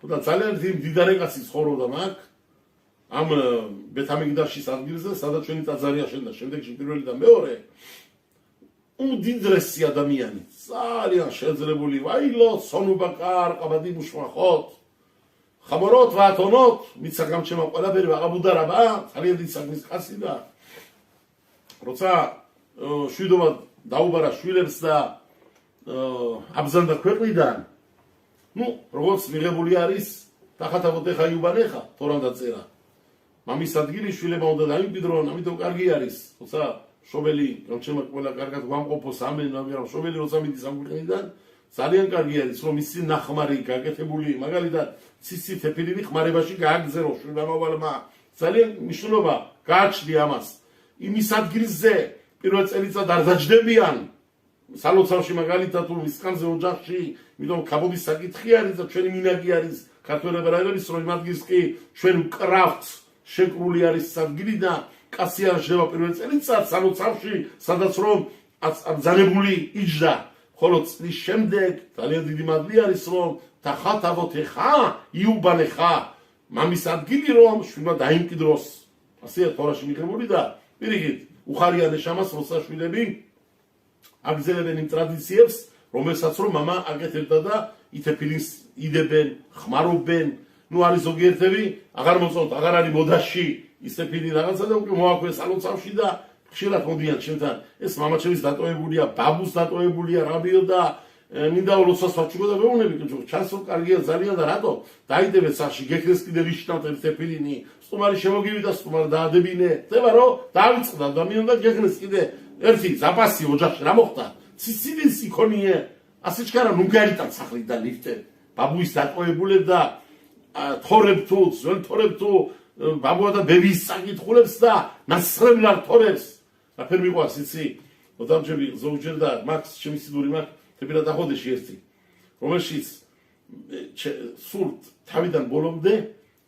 და ძალიან დიდარი კაცი ცხოვრობდა მაგ ამ ბეთამიგდაშის ადგილზე სადაც ჩვენი ტაძარი აშენდა შემდეგში პირველი და მეორე უდიდრესი ადამიანი ძალიან შეძლებული ვაილო სონუბა კარყაბადი მუშმახოთ ხამოროთ ვათონოთ მიცა გამჩემა ყველაფერი ვაღაბუდარაბა ძალიან დიდი საქმის კაცი და როცა შვიდობა დაუბარა შვილებს და აბზანდა ქვეყნიდან ნუ როგორც მიღებული არის დახათავოთ ეხა იუბანეხა თორამ დაწერა მამის ადგილი შვილებმა უნდა დაიმკვიდრონ ამიტომ კარგი არის როცა შობელი გამჩემა ყველა კარგად გვამყოფოს ამენ მაგრამ შობელი როცა მიდის ამ ქვეყნიდან ძალიან კარგი არის რომ ისი ნახმარი გაკეთებული მაგალითად ციცი თეფილივი ხმარებაში გააგზერო შვილებმა ძალიან მნიშვნელობა გააჩნია ამას იმის ადგილზე პირველ წელიწად არ დაჯდებიან სალოცავში მაგალითად თუ მისკანზე ოჯახში იმიტომ კაბოდის საკითხი არის და ჩვენი მინაგი არის ქართველები რა არის რომ იმ ადგილს კი ჩვენ ვკრავთ შეკრული არის ადგილი და კაცი არ შევა პირველ წელიწად სალოცავში სადაც რომ აბზანებული იჯდა ხოლო წლის შემდეგ ძალიან დიდი მადლი არის რომ დახათავოთ ეხა იუბანეხა მამის ადგილი რომ შვილმა დაიმკვიდროს ასეა თორაში მიღებული და პირიქით უხარია ნეშამას როცა შვილები აგზელებენ იმ ტრადიციებს რომელსაც რომ მამა აკეთებდა და ითეფილინს იდებენ ხმარობენ ნუ არის ზოგიერთები აღარ მოწონთ აღარ არის მოდაში ისეფილი რაღაცა და უკვე მოაქვეს სალოცავში და ხშირად მოდიან ჩემთან ეს მამაჩემის დატოვებულია ბაბუს დატოვებულია რაბიო და მინდა როდესაც ვაჩუქო და ვეუბნები ჩასო კარგია ძალიან და რატო დაიდებეთ სახში გეკრეს კიდე რიშნავთ ერთეფილინი სტუმარი შემოგივიდა სტუმარი დაადებინე ხდება რომ დავიწყდა და მინდა გეკრეს კიდე ერთი ზაპასი ოჯახში რა მოხდა ციცილის იქონიე ასე ჩქარა ნუ გარიტან სახლი და ლიფტე ბაბუის დატოვებულებ და თორებ თუ ძველ თორებ თუ ბაბუა და ბების საკითხულებს და ნასრემლარ თორებს რაფერ მიყვარს იცი მოდამჯები ზოგჯერ და მაქს ჩემი სიდური მაქვს თებირა დახოდეში ერთი რომელშიც სულ თავიდან ბოლომდე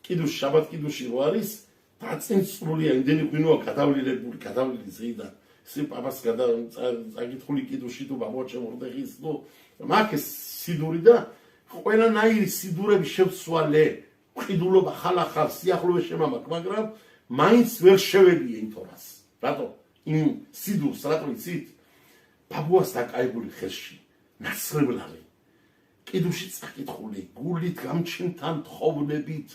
კიდუში შაბათ კიდუში რო არის დაწინწრულია იმდენი ღვინოა გადავლილი ზეიდან ისე პაპას გადაგაკითხული კიდუში თუ ბაბუა შემორდეხის თუ მაქ ეს სიდური და ყველანაირი სიდურები შევცვალე ყიდულობა ხალახალ სიახლოვე შემამაკ მაგრამ მაინც ვერ შევედია იმ თორას რატო იმ სიდურს რატო იცით ბაბუას დაკაებული ხელში ნასრებლარი კიდუში წაკითხული გულით გამჩენთან თხოვნებით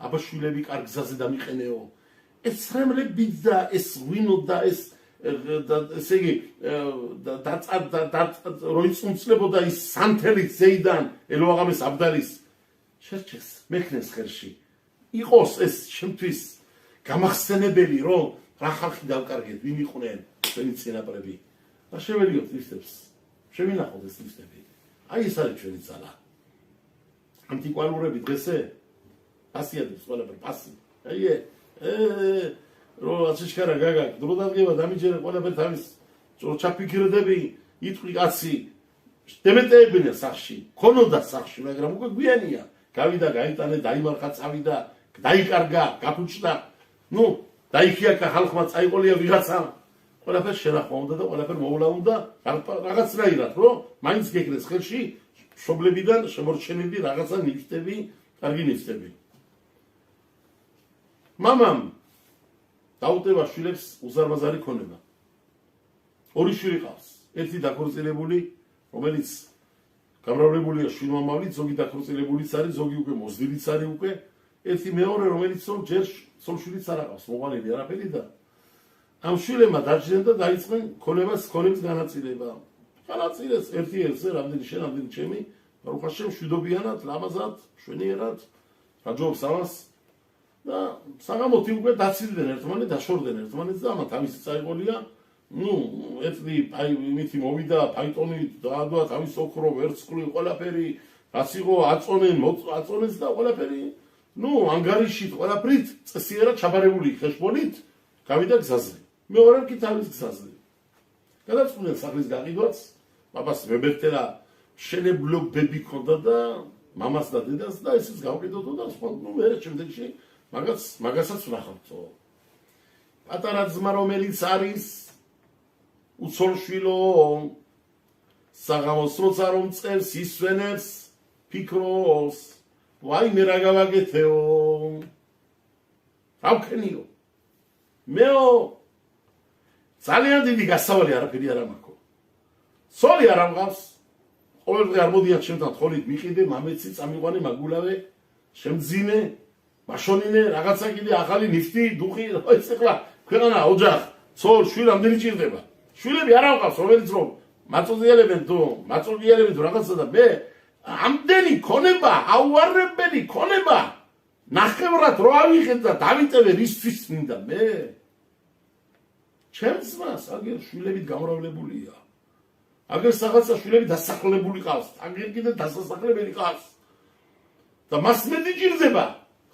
აბაშვილები კარგ გზაზე დამიყენეო ეს რემლებით და ეს ღვინო და ეს ესე იგი როიწუნწლებოდა ის სანთელი ზეიდან ელოაღამეს აბდალის შერჩეს მექნეს ხელში იყოს ეს შემთვის გამახსენებელი რომ რა ხალხი დავკარგეთ ვინ იყვნენ ჩვენი წინაპრები და შეველიოთ ლისტებს შევინახოთ ეს ლისტები აი ეს არის ჩვენი ძალა ანტიკვარურები დღესე ასიადებს ყველაფერ პასი აი რო აშკარა გაგა დრო დადგება დამიჯერე ყველაფერ თავის ჩაფიქრდები იტყვი კაცი დემეტეებინა სახში ქონოდა სახში მაგრამ უკვე გვიანია გავიდა გაიტანე დაიმარხა წავიდა დაიკარგა გაფუჭდა ნუ დაიხიაკა ხალხმა წაიყოლია ვიღაცა ყველაფერ შენახვა უნდა და ყველაფერ მოვლა უნდა რაღაცნაირად რომ მაინც გეკრეს ხელში მშობლებიდან შემორჩენილი რაღაცა ნივთები კარგი ნივთები მამამ დაუტევა შვილებს უზარმაზარი ქონება ორი შვილი ყავს ერთი დაქორწინებული რომელიც გამრავლებულია შვილმამავლით ზოგი დაქორწინებულიც არის ზოგი უკვე მოზრდილიც არის უკვე ერთი მეორე რომელიც ჯერ სულშვილიც არ აქვს მოყოლილი არაფერი და ამ შვილებმა დაჭრენ და დაიწყნენ ქონებას განაწილება განაწილეს ერთი ერთზე რამდენი შენ რამდენი ჩემი ბარუხაშემ შვიდობიანად ლამაზად შვენიერად გაჯობს ამას და საღამოთი უკვე დაცილდნენ ერთმანეთს დაშორდნენ ერთმანეთს და ამათ ამისი წაიყოლია ნუ ეთნი აი იმითი მოვიდა ფაიტონით დაადვა თავის ოქრო ვერცხლი ყველაფერი რაც იყო აწონეს და ყველაფერი ნუ ანგარიში ყველაფრით წესიერად ჩაბარებული ხეშბონით გავიდა გზაზე მეორე კი თავის გზაზე გადაწყვეტენ სახლის გაყიდვაც პაპას ვებერტელა შენებლობები ქონდა და მამას და დედას და ესეც გავყიდოთო და სხვა ნუ მე შემდეგში მაგასაც ვნახავთო პატარა ძმა რომელიც არის უცოლშვილო საღამოს როცა რომ წერს ისვენებს ფიქრობს ვაიმე რა გავაკეთეო რა ვქენიო მეო ძალიან დიდი გასავალი არაფერი არ მაქვს სოლი არ მყავს ყოველდღე არ მოდიან ჩემთან თხოლით მიყიდე მამეცი წამიყვანე მაგულავე შემძინე მაშონინე რაღაცა კიდე ახალი ნიფტი დუხი ეს ახლა ქვეყანა ოჯახ სოლ შვილ ამდენი ჭირდება შვილები არ მყავს რომელიც რომ მაწოდიალებენ თუ რაღაცა და მე ამდენი ქონება აუარებელი ქონება ნახევრად რო ავიღეთ და დავიტევე რისთვის მინდა მე ჩემს მას აგერ შვილებით გამრავლებულია აგერ რაღაცა შვილები დასახლებული ყავს აგერ კიდე დასახლებელი ყავს და მას მეტი ჭირდება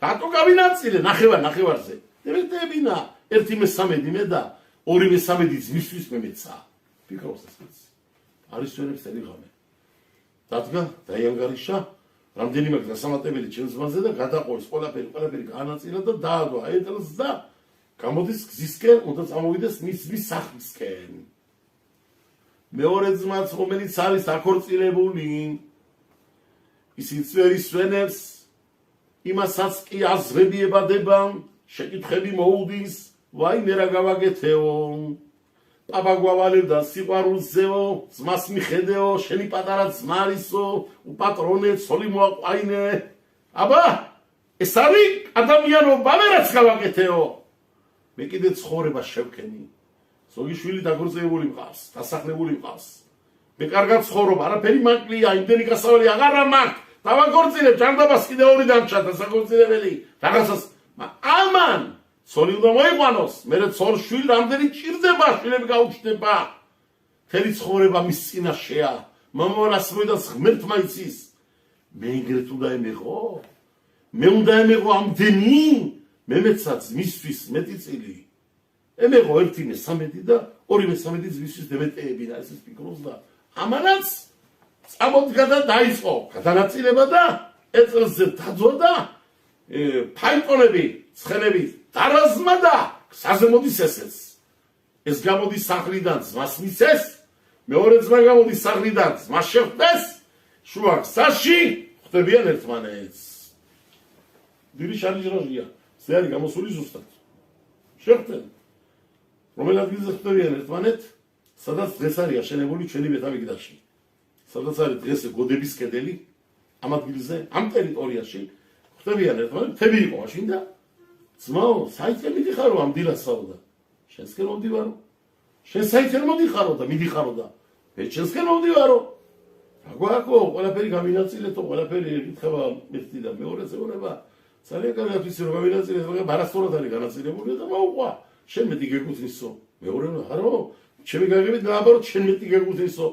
რატო გავინაწილე ნახევარზე დემეტებინა 1/13 მე და 2/13 მისთვის მეცა ფიქრობს ეს არის შენებს ელიღამე დადგა დაიანგარიშა რამდენიმე გასამატებელი ჩემს მაზე და გადაყოეს ყველაფერი განაწილა და დაადვა ეტელს და გამოდის გზისკენ უნდა წამოვიდეს მის სახლისკენ მეორე ძმაც რომელიც არის დაქორწინებული ისიც ვერ ისვენებს იმასაც კი აზრები ებადება შეკითხები მოუდის ვაიმე რა გავაკეთეო პაპა გვავალებდა სიყვარულზეო ძმას მიხედეო შენი პატარა ძმა არისო უპატრონე ცოლი მოაყვაინე აბა ეს არის ადამიანობა რაც გავაკეთეო მე კიდე ცხოვრება შევქენი ზოგი შვილი დაქორწინებული მყავს დასახლებული მყავს მე კარგად ცხოვრობ არაფერი მაკლია იმდენი გასავალი აღარ მაქვს დავაქორწინებ ჯანდაბას კიდე ორი დამჭა დასაქორწინებელი რაღაცას ამან სოლი უნდა მოიყვანოს მე ცოლ შვილი რამდენი ჭირდება შვილები გაუჩნდება თელი ცხოვრება მის წინაშეა მამაას მოედას ღმერთმა იცის მე ეგრეთ უნდა ემეღო მე უნდა ემეღო ამდენი მე მეცაც მისთვის მეტი წილი ემეღო 1/13 და 2/13 მისთვის დემეტეებინა ეს ფიქრობს და ამანაც წამოდგა და დაიწყო გადანაწილება და ეწელზე დაძვდა ფაიტონები ცხენები დარაზმა და გზაზე მოდის ესეც ეს გამოდის სახლიდან ძმას მისცეს მეორე ძმა გამოდის სახლიდან ძმას შეხვდეს შუა გზაში ხვდებიან ერთმანეთს დიდი შარიჟროჟია ეს არის გამოსული ზუსტად შეხვდნენ რომელ ადგილზე ხვდებიან ერთმანეთს სადაც დღეს არის აშენებული ჩვენი ბეთა-მიგდაში სადაც არის დღეს გოდების კედელი ამ ადგილზე ამ ტერიტორიაში ხვდებიან ერთმანეთს მთები იყო მაშინ და ძმაო საიტზე მიდიხარო ამ დილასაო და შენსკენ მომდივარო შენ საიტზე მოდიხარო და მიდიხარო და მე შენსკენ მომდივარო აგვაკო, ყველაფერი გამინაწილეთო, ყველაფერი ეკითხება ერთი და მეორეზე უნება. ძალიან კარგად ვიცი რომ გამინაწილეთ, მაგრამ არასწორად არის განაწილებული და მოუყვა. შენ მეტი გეკუთვნისო. მეორე არო, ჩემი გაგებით ნაბაროთ შენ მეტი გეკუთვნისო.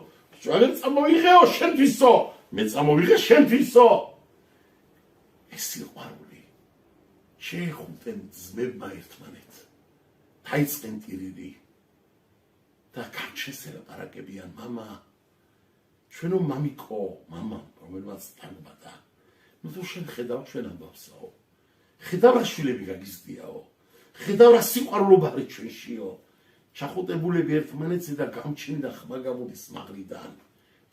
შენ წამოიღეო შენთვისო. მე წამოვიღე შენთვისო. ეს სიყვარული. შეეხუტენ ძმებმა ერთმანეთს. დაიწყენ ტირილი. და გაჩესერა პარაკებიან მამა. ჩვენო მამიკო, მამა, რომელმაც დაგბადა. ნუ თუ შენ ხედავ ჩვენ ამბავსაო. ხედავ რა შვილები გაგიზდიაო. ხედავ რა სიყვარულობა არის ჩვენშიო. ჩახუტებულები ერთმანეთზე და გამჩნდა ხმა გამოდის მაღლიდან.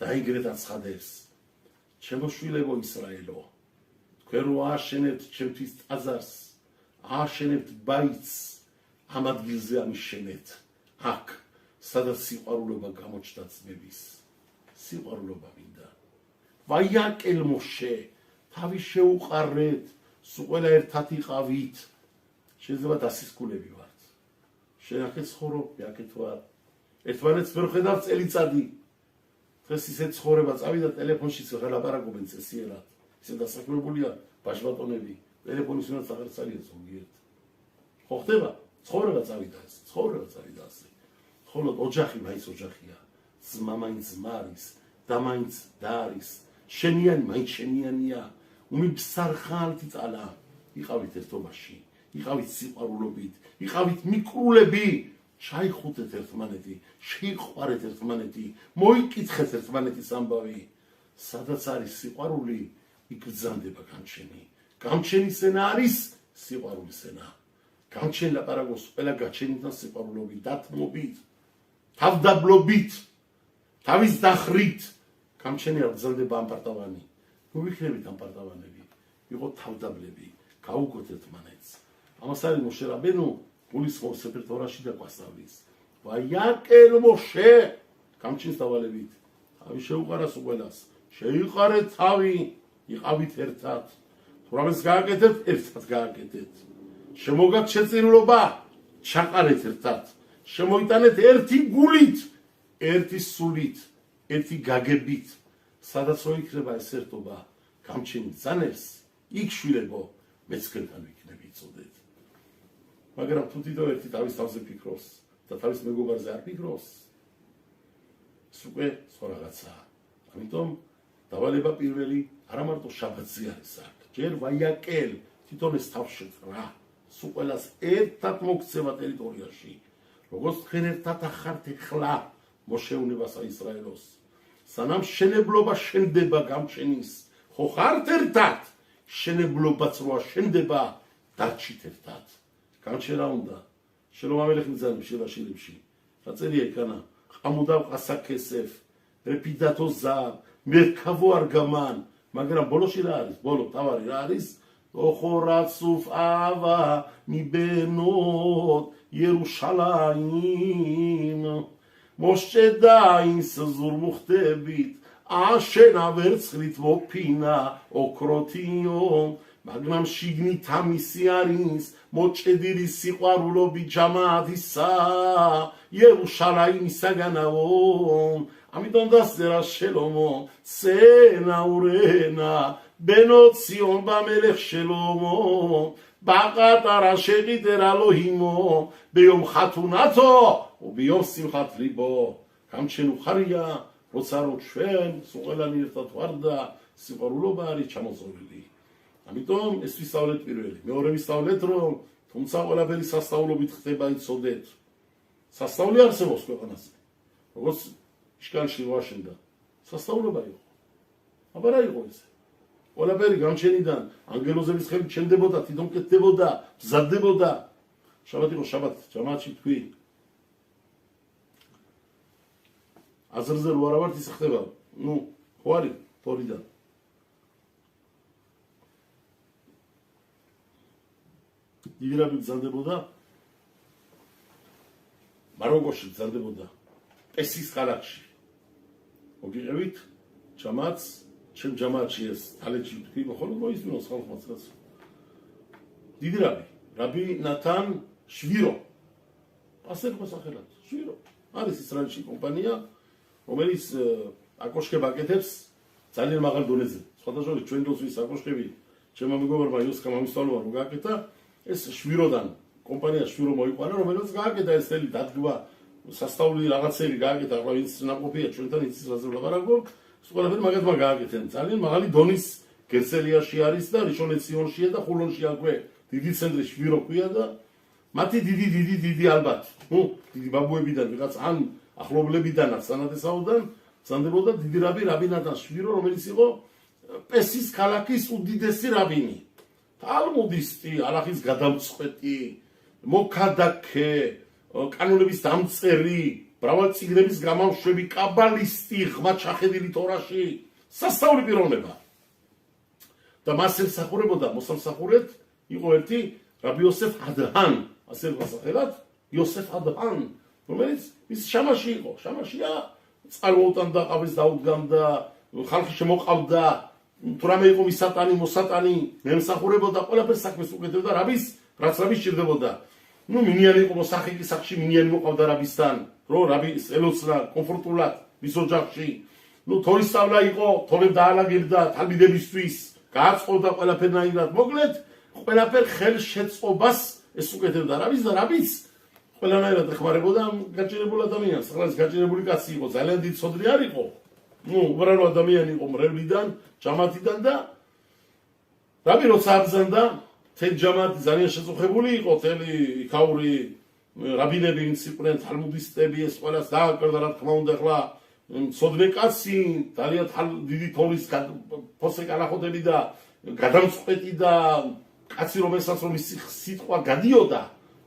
დაიგრედა ცხადებს. ჩემო შვილებო ისრაელო. თქვენ რო ააშენებთ ჩემთვის ტაძარს, ააშენებთ ბაიტს, ამ ადგილზე ამიშენეთ. აქ, სადაც სიყვარულობა გამოჩნდა ძმების. სიყვარულობა მინდა. ვაიაკელ მოშე, თავი შეუყარეთ, სულ ყველა ერთად იყავით. შეიძლება დასისკულები ვართ. შენ აქეთ ცხოვრობ, მე აქეთ ვარ. ერთმანეთს ვერ ხედავთ წელიწადი. დღეს ისე ცხოვრება წავიდა ტელეფონშიც ველაპარაკობენ წესიერად. ისე დასაქმებულია ბაშბატონები, ტელეფონის უნდა აღარცალია ზოგიერთ. ხო ხდება? ცხოვრება წავიდა ეს, ცხოვრება წავიდა ასე. ხოლო ოჯახი მაინც ოჯახია. ძმა მაინც ძმა არის, და მაინც და არის. შენიანი მაინც შენიანია. უმიბსარ ხალთი წალა. იყავით ერთობაში, იყავით სიყვარულობით, იყავით მიკრულები. ჩაიხუტეთ ერთმანეთი, შეიყვარეთ ერთმანეთი, მოიკითხეთ ერთმანეთის ამბავი. სადაც არის სიყვარული, იქ ბრძანდება გამჩენი. გამჩენის ენა არის სიყვარულის ენა. გამჩენ ლაპარაკობს ყველა გაჩენიდან სიყვარულობით, დათმობით, თავდაბლობით, თავის დახრით. გამჩენი არ ბრძანდება ამპარტავანი. ნუ ვიქნებით ამპარტავანები, ვიყოთ თავდაბლები, გაუგოთ ერთმანეთს. ამას არის მოშე რაბენუ გულისხმობს სეფერ თორაში და ყვასავლის. ვაიაკელ მოშე, გამჩენს დავალებით. თავი შეუყარას უყველას, შეიყარეთ თავი, იყავით ერთად. თუ რამეს გააკეთეთ, ერთად გააკეთეთ. შემოგათ შეწირულობა, ჩაყარეთ ერთად. შემოიტანეთ ერთი გულით, ერთი სულით, ერთი გაგებით. სადაც რო იქნება ეს ერთობა, გამჩენი ბრძანებს, იქ შვილებო, მეც თქვენთან ვიქნები იცოდეთ. მაგრამ თუ თვითონ ერთი თავის თავზე ფიქრობს და თავის მეგობარზე არ ფიქრობს, ეს უკვე სხვა რაღაცაა. ამიტომ დავალება პირველი არა მარტო შაბათზე არის აქ. ჯერ ვაიაკელ, თვითონ ეს თავშეყრა, სულ ყველას ერთად მოქცევა ტერიტორიაში. როგორც თქვენ ერთად ახართ ეხლა მოშეუნებას ისრაელოს. სანამ შენებლობა შენდება გამჩენის, ხო ხართ ერთად, შენებლობაც როა შენდება, დარჩით ერთად. გამჩენა უნდა, შენომამელეხ მძანებ შილაშილებში. რა წერია იქანა, ყამუდავ ყასაკესეფ, რეპიდათო ზავ, მერქავო არ გამან, მაგრამ ბოლოში რა არის? ბოლო თავარი რა არის? ოხორაცუფ ავა მიბენოთ იერუშალაიმ მოსჭედაინს ზურმუხდებით აშენა ვერცხლით მოფინა ოქროთიო მაგრამ შიგნით ამისი არის მოჭედილი სიყვარულობით ჯამათისა იერუშალაიმისაგანაო ამიტომ დასწერა შელომო სენაურენა ბენოციონ ბამელეხ შელომო ბაყატარა შეყიდერა ლოჰიმო ბიომ ხათუნათო ბიომ სიმხათ ლიბო გამჩენ უხარია როცა რო ჩვენ სულყველანი ერთად ვარ და სიყვარულობა არის ჩამოწოლილი ამიტომ ეს ვისწავლეთ პირველი მეორე ვისწავლეთ რომ თუმცა ყველაფერი სასწაულობით ხდება იცოდეთ სასწაული არსებობს ქვეყანაზე როგორც ისკანში ვაშენდა სასწაულობა იყო აბა რა იყო ეს ყველაფერი გამჩენიდან ანგელოზების ხელით ჩნდებოდა თვითონ კეთდებოდა მზადდებოდა შაბათ იყო შაბათ ჯამაათში თქვი აზრზე რო არა ვართ ის ხდება ნუ ხო არის თორიდან იგრაბი მზადდებოდა მაროკოში მზადდებოდა პესის ხალახში მოგიყევით ჯამაათს ჩემ ჯამაათში ეს თალეთში თქვი ხოლმე მოისმინოს ხალხმაც რაც დიდი რაბი ნათან შვირო ასე ხო სახელად შვირო არის ისრაელში კომპანია რომელიც აკოშკება აკეთებს ძალიან მაღალ დონეზე. სხვადასხვა ჩვენ დროს ვის აკოშკები, ჩემმა მეგობრებმა იოსკამ ამისთვალოა რომ გააკეთა, ეს შვიროდან კომპანია შვირო მოიყვანა, რომელიც გააკეთა ეს თელი დადგმა სასწაული რაღაცები გააკეთა, ახლა ის ნაკოფია ჩვენთან იცის რაზე ვლაპარაკობ, ყველაფერი მაგათმა გააკეთენ. ძალიან მაღალი დონის გერცელიაში არის და რიშონ-ლე-ციონშია და ხულონში აქვე დიდი ცენტრი შვირო ქვია და მათი დიდი ალბათ, დიდი ბაბუებიდან ვიღაც ან ახლობლებიდანაც სანადესაოდან ბრძანდებოდა დიდი რაბი ნატან შვირო, რომელიც იყო პესის ქალაქის უდიდესი რაბინი. თალმუდისტი, ალაჰის გადამწყვეტი, მოქადაქე, კანონების დამწერი, მრავალი წიგნების გამამშვები, კაბალისტი, ღმა ჩახედილი თორაში, სასწაული პიროვნება. და მას ემსახურებოდა მოსამსახურედ იყო ერთი რაბი იოსეფ ადჰან, ასე ვასახელად, იოსეფ ადჰან, რომელიც ის შამაში იყო. შამაშია წარმოუტანდა, ყავის დაუდგამდა, ხალხი შემოყავდა, თუ რამე იყო მისატანი, მოსატანი, მემსახურებოდა, ყველაფერს საქმეს უკეთებდა რაბის, რაც რაბის სჭირდებოდა. მინიანი იყო მოსახიკი სახში, მინიანი მოყავდა რაბისთან, რომ რაბის ელოცნა კომფორტულად მის ოჯახში. თორის სწავლა იყო, თორემ დაალაგებდა თალმიდებისთვის, გააწყობდა ყველაფერნაირად. მოკლედ, ყველაფერ ხელშეწყობას ეს უკეთებდა რაბის და რაბის ყველანაირად ეხმარებოდა გაჭირებულ ადამიანს. ახლა ეს გაჭირებული კაცი იყო, ძალიან დიდი ცოდნი არ იყო. უბრალო ადამიანი იყო მრევლიდან, ჯამათიდან და რაბი როცა აბრძანდა, თელ ჯამათი ძალიან შეწუხებული იყო, თელი იქაური რაბინები, ვინც იყვნენ თალმუდისტები, ეს ყველას დააკარდა, რა თქმა უნდა, ახლა ცოდნე კაცი, ძალიან დიდი თორის ფოსე კალახოდები და გადამწყვეტი და კაცი, რომელსაც რომ მისი სიტყვა გადიოდა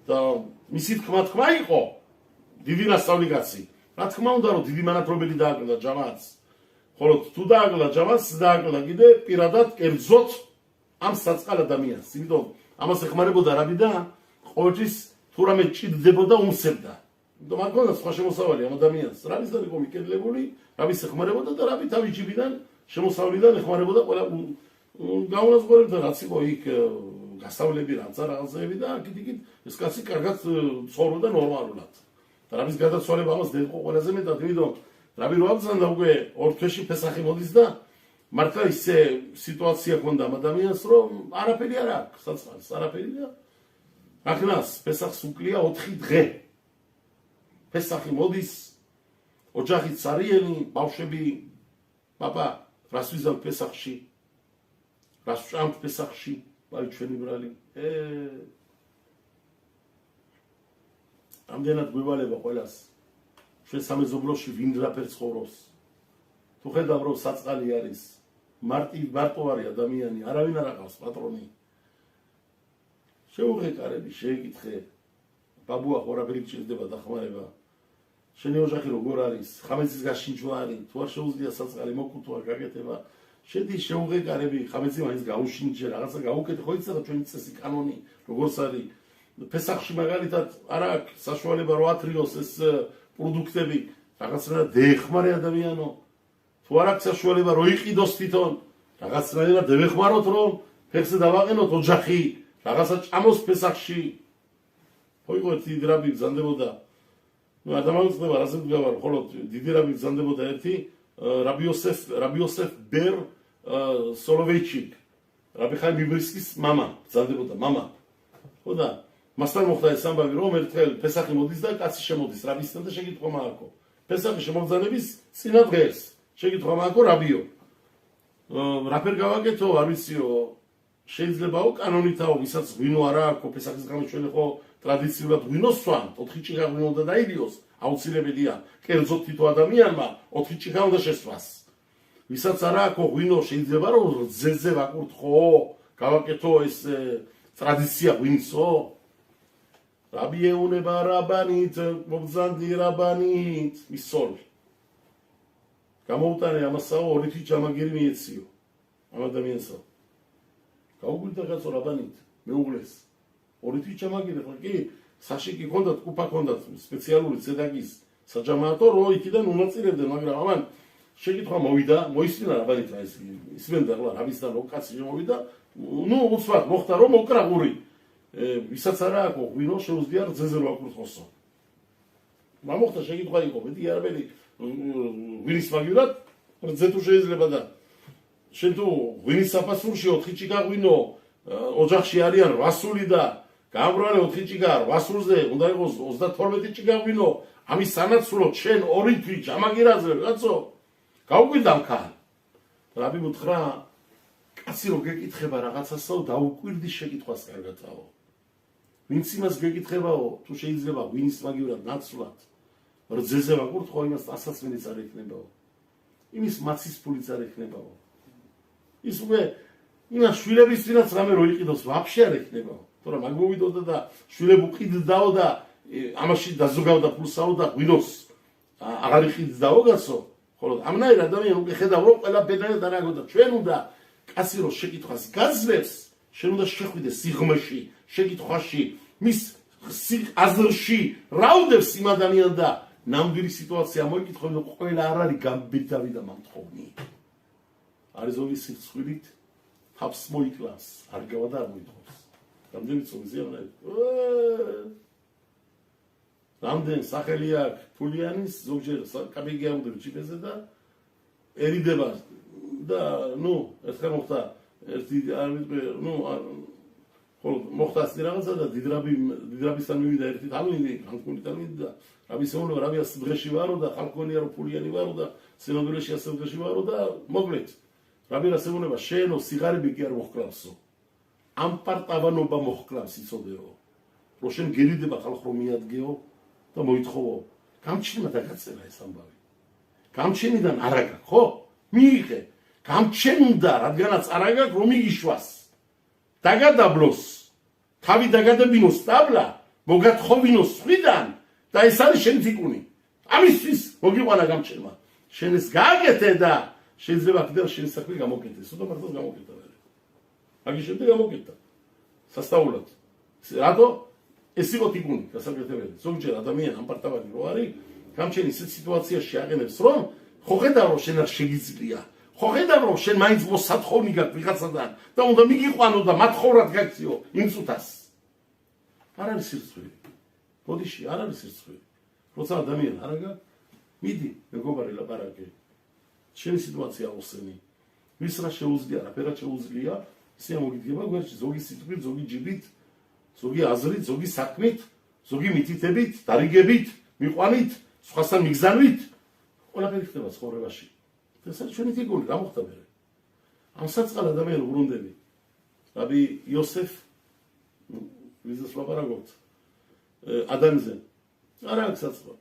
და მისი თქმა იყო, დიდი ნასწავლი კაცი. რა თქმა უნდა, რომ დიდი მანათრობელი დააკარდა ჯამათს. ხოლო თუ დააკარდა ჯამათს, დააკარდა კიდე პირადად კერძოდ ამ საწყალ ადამიანს. იმიტომ ამას ეხმარებოდა რაბი და ყოველთვის თუ რამე ჭირდებოდა უმსებდა. იმიტომ არ ქონდა სხვა შემოსავალი ამ ადამიანს. რაბისთან იყო მიკედლებული, რაბის ეხმარებოდა და რაბი თავის ჯიბიდან შემოსავლიდან ეხმარებოდა ყველა გაუნაზღორებდა რაც იყო იქ გასავლები რაღაცები და აქ-იქ ეს კაცი კარგად ცხოვრობდა ნორმალურად. და რაბის გადაცვალება ამას დაიყო ყველაზე მეტად, იმიტომ რაბი რო აბრძანდა უკვე ორ თვეში ფესახი მოდის და მართლა ისე სიტუაცია ქონდა ამ ადამიანს, რომ არაფერი არ აქვს, საწყალს არაფერია. ახნას ფესახს უკლია 4 დღე. ფესახი მოდის, ოჯახი цаრიელი, ბავშვები, პაპა, რას ვიზავ ფესახში? რას ვჭამთ ფესახში? აი ჩვენი ბრალი. ამდენად გვევალება ყველას. ჩვენ სამეზობლოში ვინ რაფერ ცხოვრობს. თუ ხედავ რომ საწყალი არის, მარტო არის ადამიანი, არავინ არ აყავს პატრონი. შეუღეკარები, შეეკითხე. ბაბუა ხორაფერი გჭირდება დახმარება. შენი ოჯახი როგორ არის? ხამეცის გაშინჯვა არის? თუ არ შეუძლია საწყალი მოკუთვა, გაკეთება. შედი შეუღეკარები, ხამეცი მაინც გაუშინჯე, რაღაცა გაუკეთე, ხო იცოდა ჩვენი წესი კანონი, როგორც არის. ფესახში მაგალითად არ აქვს საშუალება რომ ათრიოს ეს პროდუქტები, რაღაცნაირად დაეხმარე ადამიანო. თუ არ აქვს საშუალება რომ იყიდოს თვითონ, რაღაცნაირად დაეხმაროთ რომ ფეხზე დავაყენოთ ოჯახი, რაღაცა ჭამოს ფესახში. ხო იყო დიდი რაბი გზანდებოდა. ადამიანს ხდება რაზე ვგავარ, ხოლო დიდი რაბი გზანდებოდა ერთი რაბი იოსეფ ბერ სოლოვეიჩიკ, რაბი ხაიმ იბრისკის მამა, გზანდებოდა მამა. ხო და მასთან მოხდა ეს ამბავი, რომ ერთხელ ფესახი მოდის და კაცი შემოდის რაბისთან და შეკითხვა მააქო. ფესახი შემოგზანების წინა დღეს შეკითხვა მააქო რაბიო. რაფერ გავაკეთო, არ ვიციო, შეიძლებაო კანონითაო, ვისაც ღვინო არა აქვს, ფესახის გამო ჩვენ ხო ტრადიციულად ღვინოს სვამთ, 4 ჭიქა ღვინო უნდა დაიდიოს, აუცილებელია. კერძოდ თითო ადამიანმა 4 ჭიქა უნდა შესვას. ვისაც არა აქვს ღვინო, შეიძლება რომ რძეზე ვაკურთხო, გავაკეთო ეს ტრადიცია ღვინისო. რაბი ეუნება რაბანით, მობრძანდი რაბანით, მისოლ. გამოუტანე ამასაო, 2 თვით ჯამაგირი მიეციო. ამ ადამიანსა. გაუგვირდა კაცო რაბანით, მეუღლეს. 2 თვით ჯამაგირი, ხო კი? საშიკი ქონდათ, კუპა ქონდათ, სპეციალური ცედაგის საჯამაათო, რო იქიდან უნაწირებდნენ, მაგრამ ამან შეკითხვა მოვიდა, მოისმინა რაბანით ეს ისმენდა რა რაბისთან რო კაცი შემოვიდა, უცბად მოხდა რომ მოკრა გური. ვისაც არა აქვს ღვინო შეუძლია რძეზე რო აკურთხოსო. მოხდა შეკითხვა იყო, მეტი არაბელი ღვინის მაგივრად რძე თუ შეიძლება და შენ თუ ღვინის საფასურში 4 ჭიგა ღვინო ოჯახში არიან 8 სული და გამბრალე 4 ჭიგა 8 სულზე უნდა იყოს 32 ჭიგა ღვინო ამის სანაცვლოდ შენ 2 თვი ჯამაგირაზე კაცო გაუკვირდა მქარ რაბი მუთხრა კაცი რო გეკითხება რაღაცასო დაუკვირდი შეკითხვას კარგათაო ვინც იმას გეკითხებაო თუ შეიძლება ღვინის მაგივრად ნაცვლად რძეზე ვაკურთხო იმას ასაცმელიც არ ექნებაო იმის მაცის ფულიც არ ექნებაო ის უკვე იმას შვილებისთვინაც რამე რო იყიდოს ვაფშე არ ექნებაო თორემ მაგ მოვიდოდა და შვილები უყიდდაო და ამაში დაზოგავდა ფულსაო და ღვინოს აღარ იყიდდაო გასო ხოლო ამნაირ ადამიანი უკვე ხედავ რომ ყველა ბედნიერად არაგოდა ჩვენ უნდა კაცი რო შეკითხვას გაძლევს შენ უნდა შეხვიდეს სიღმეში შეკითხვაში მის აზრში რაუდებს იმ ადამიანს და ნამდვილი სიტუაცია მოიკითხო რომ ყველა არ არის გამბედავი და მომთხოვნი არის ზოგი სიცხვით თავს მოიკლავს არ გავა და არ მოითხოვს რამდენი წონზია რამდენ სახელი აქვს ფულიანის ზოგჯერ კაბიგი აუდებს ჩიპეზე და ერიდება და ნუ ერთხელ მოხდა ერთი არ ვიტყვი ნუ ხოლო მოხდა ასეთი რაღაცა და დიდრაბისთან მივიდა ერთი თამინი ხალხური თამინი და რაბისეუნება რაბიას დღეში ვარო და ხალხონია რო ფულიანი ვარო და სინამდვილეში ასე დღეში ვარო და მოკლედ რაბი რასეუნება შენო სიგარები კი არ მოხკლავსო ამ პარტავანობა მოხკლავს იცოდეო რო შენ გერიდება ხალხ რომ მიადგეო და მოითხოვო გამჩენმა დაგაწერა ეს ამბავი გამჩენიდან არ აგა ხო მიიღე გამჩენდა რადგანაც არ აგა რომ იგიშვას დაგადაბლოს თავი დაგადებინოს დაბლა მოგათხოვინოს სხვიდან და ეს არის შენ თიკუნი ამისთვის მოგიყვანა გამჩენმა შენ ეს გააკეთე და შეიძლება კიდევ შენ საქმე გამოკეთე სულ მართლაც გამოკეთა მაგის შემდეგ გამოკეთა სასწაულად რატო ეს იყო თიკუნი გასაკეთებელი ზოგჯერ ადამიანი ამ პარტავანი რო არის გამჩენი ისეთ სიტუაციაში აღენებს რომ ხო ხედავ რომ შენ არ შეგიძლია ხო ხედავ რომ შენ მაინც მოსათხოვნი გაქვს ვიღაცადან და უნდა მიგიყვანო და მათხოვრად გაქციო იმ წუთას არ არის სირცხვილი ბოდიში არ არის სირცხვილი როცა ადამიანი არ აგა მიდი მეგობარი ლაპარაკე შენი სიტუაცია აუსენი ვის რა შეუძლია რაფერად შეუძლია ისე მოგიდგება გვერდში ზოგი სიტყვით ზოგი ჯიბით ზოგი აზრით ზოგი საქმით ზოგი მითითებით დარიგებით მიყვანით სხვასთან მიგზავნით ყველაფერი ხდება ცხოვრებაში ეს არის ჩვენი თიკუნი გამოხდა მე ამ საწყალ ადამიანს უბრუნდები რაბი იოსეფ ვიზას ლაპარაკობთ ადამიანზე არ აქვს საწყალ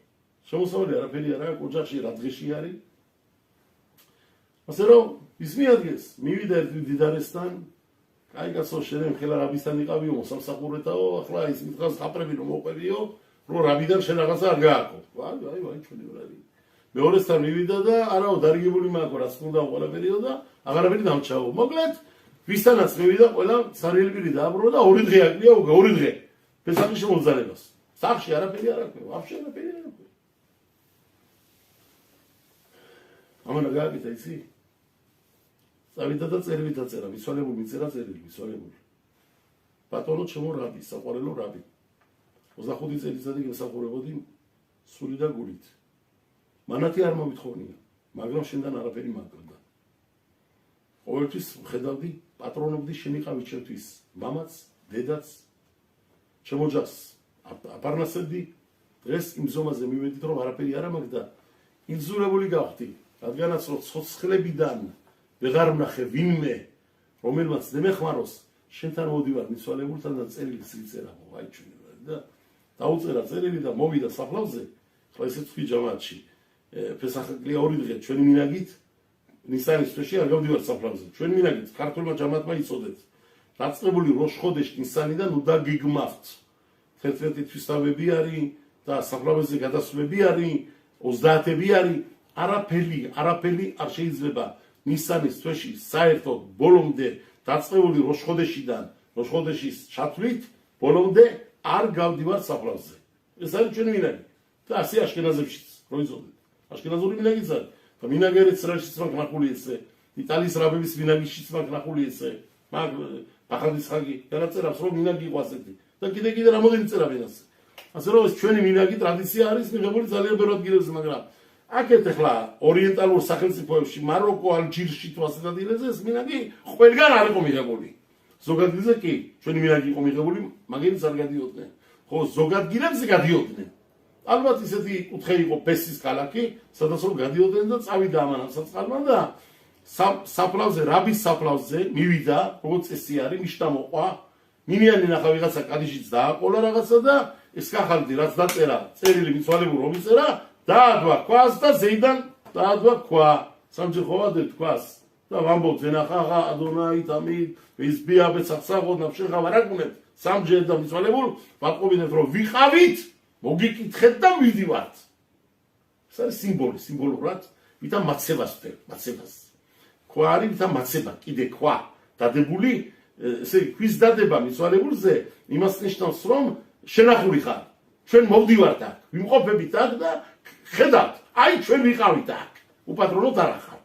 შემოსავალი არაფერი არ აქვს ოჯახში რა დღეში არის ასე რომ ის მიადგეს მივიდა ერთ დიდარესთან კაი კაცო შენ ხელა რაბისთან იყავიო მოსამსახურეთაო ახლა ის მითხავს ხაპრები რომ მოყვებიო რომ რაბიდან შენ რაღაცა არ გააკო აი ჩვენი ვრალი მეორესთან მივიდა და არაო დარიგებული მაქვს რაც უნდა ყველაფერიო და აღარაფერი დამჩაო მოკლედ ვისთანაც მივიდა ყველა სარიელბირი დააბრუნა და 2 დღე აკლია უკვე 2 დღე ფესახში მომზადებას სახში არაფერი არ აქვს ვაფშე არაფერი არ აქვს ამან გააკეთა ისი წავიდა და წერილი დაწერა მიცვალებული მიწერა წერილი მიცვალებული ბატონო ჩემო რაბი საყვარელო რაბი 25 წელიწადი გასახურებოდი სული და გულით მანათი არ მომითხოვნია მაგრამ შენთან არაფერი მაგდა ყოველთვის ხედავდი პატრონობდი შემიყავი ჩემთვის მამაც დედაც ჩემ ოჯახს აპარნასებდი დღეს იმ ზომაზე მივედით რომ არაფერი არ მაგდა ინზურებული გავხდი რადგანაც რომ ცოცხლებიდან ვეღარ ვნახე ვინმე რომელმაც ნემეხმაროს შენთან მოდივარ მიცვალებულთან და წერილს იწერა აი ჩვენი და დაუწერა წერილი და მოვიდა საფლავზე ხო ესე თქვი ჯამაათში ფესახი 2 დღე ჩვენი მინაგით ნისანის თვეში არ გავდივართ საფლავზე ჩვენი მინაგით ქართულმა ჯამაათმა იწოდეთ დაწყებული როშ ხოდეში ნისანიდან უნდა გიგმავთ 11 თვისთავები არის და საფლავზე გადასვლები არის 30-ები არის არაფერი არ შეიძლება ნისანის თვეში საერთოდ ბოლომდე დაწყებული როშ ხოდეშის ჩათვლით ბოლომდე არ გავდივართ საფლავზე ეს არის ჩვენი მინაგი და ასე აშკენაზებშიც რო იწოდეთ აშკენაზური მინაგიც არის და მინაგერიც რაშიც მაგ ნახული ესე იტალიის რაბების მინაგიშიც მაგ ნახული ესე მაგ ახალის ხაგი განაწერავს რომ მინაგი იყო ასეთი და კიდე რამოდენი წერა ვინას ასე რომ ეს ჩვენი მინაგი ტრადიცია არის მიღებული ძალიან ბევრ ადგილებზე მაგრამ აქეთ ახლა ორიენტალურ სახელმწიფოებში, მაროკო, ალჟირში თუ ასე დადიელეზე ეს მინაგი ყველგან არ იყო მიღებული. ზოგად ადგილზე კი, ჩვენი მინაგი იყო მიღებული, მაგერიც არ გადიოდნენ. ხო, ზოგ ადგილებზე გადიოდნენ. ალბათ ისეთი კუთხე იყო ფესის ქალაქი, სადაც რომ გადიოდნენ და წავიდა ამან საწყალმა და საფლავზე, რაბის საფლავზე მივიდა, როგორც წესი არის, მიშტა მოყვა, მინიანი ნახა ვიღაცა კადიშიც დააყოლა რაღაცა და ეს კახალდი რაც დაწერა, წერილი მიცვალებულ რომ იწერა, დაადვა ქვას და ზეიდან დაადვა ქვა. სამჯერ ხოვადეთ ქვას და ვამბობთ ენახა ადონაი თამით ისბია ბეცახსაღო ნაფშეხა ვარაგუნებთ სამჯერ და მიცვალებულ ვატყობინეთ რომ ვიყავით მოგიკითხეთ და მივდივართ. ეს არის სიმბოლო, სიმბოლურად ვითა მაცებას ვთქვი, მაცებას. ქვა არის ვითა მაცება, კიდე ქვა დადებული, ესე ქვის დადება მიცვალებულზე იმას ნიშნავს რომ შენახული ხარ. ჩვენ მოვდივართ აქ, ვიმყოფებით აქ და ხედავთ, აი ჩვენ ვიყავით აქ, უპატრონოთ არ ახარ.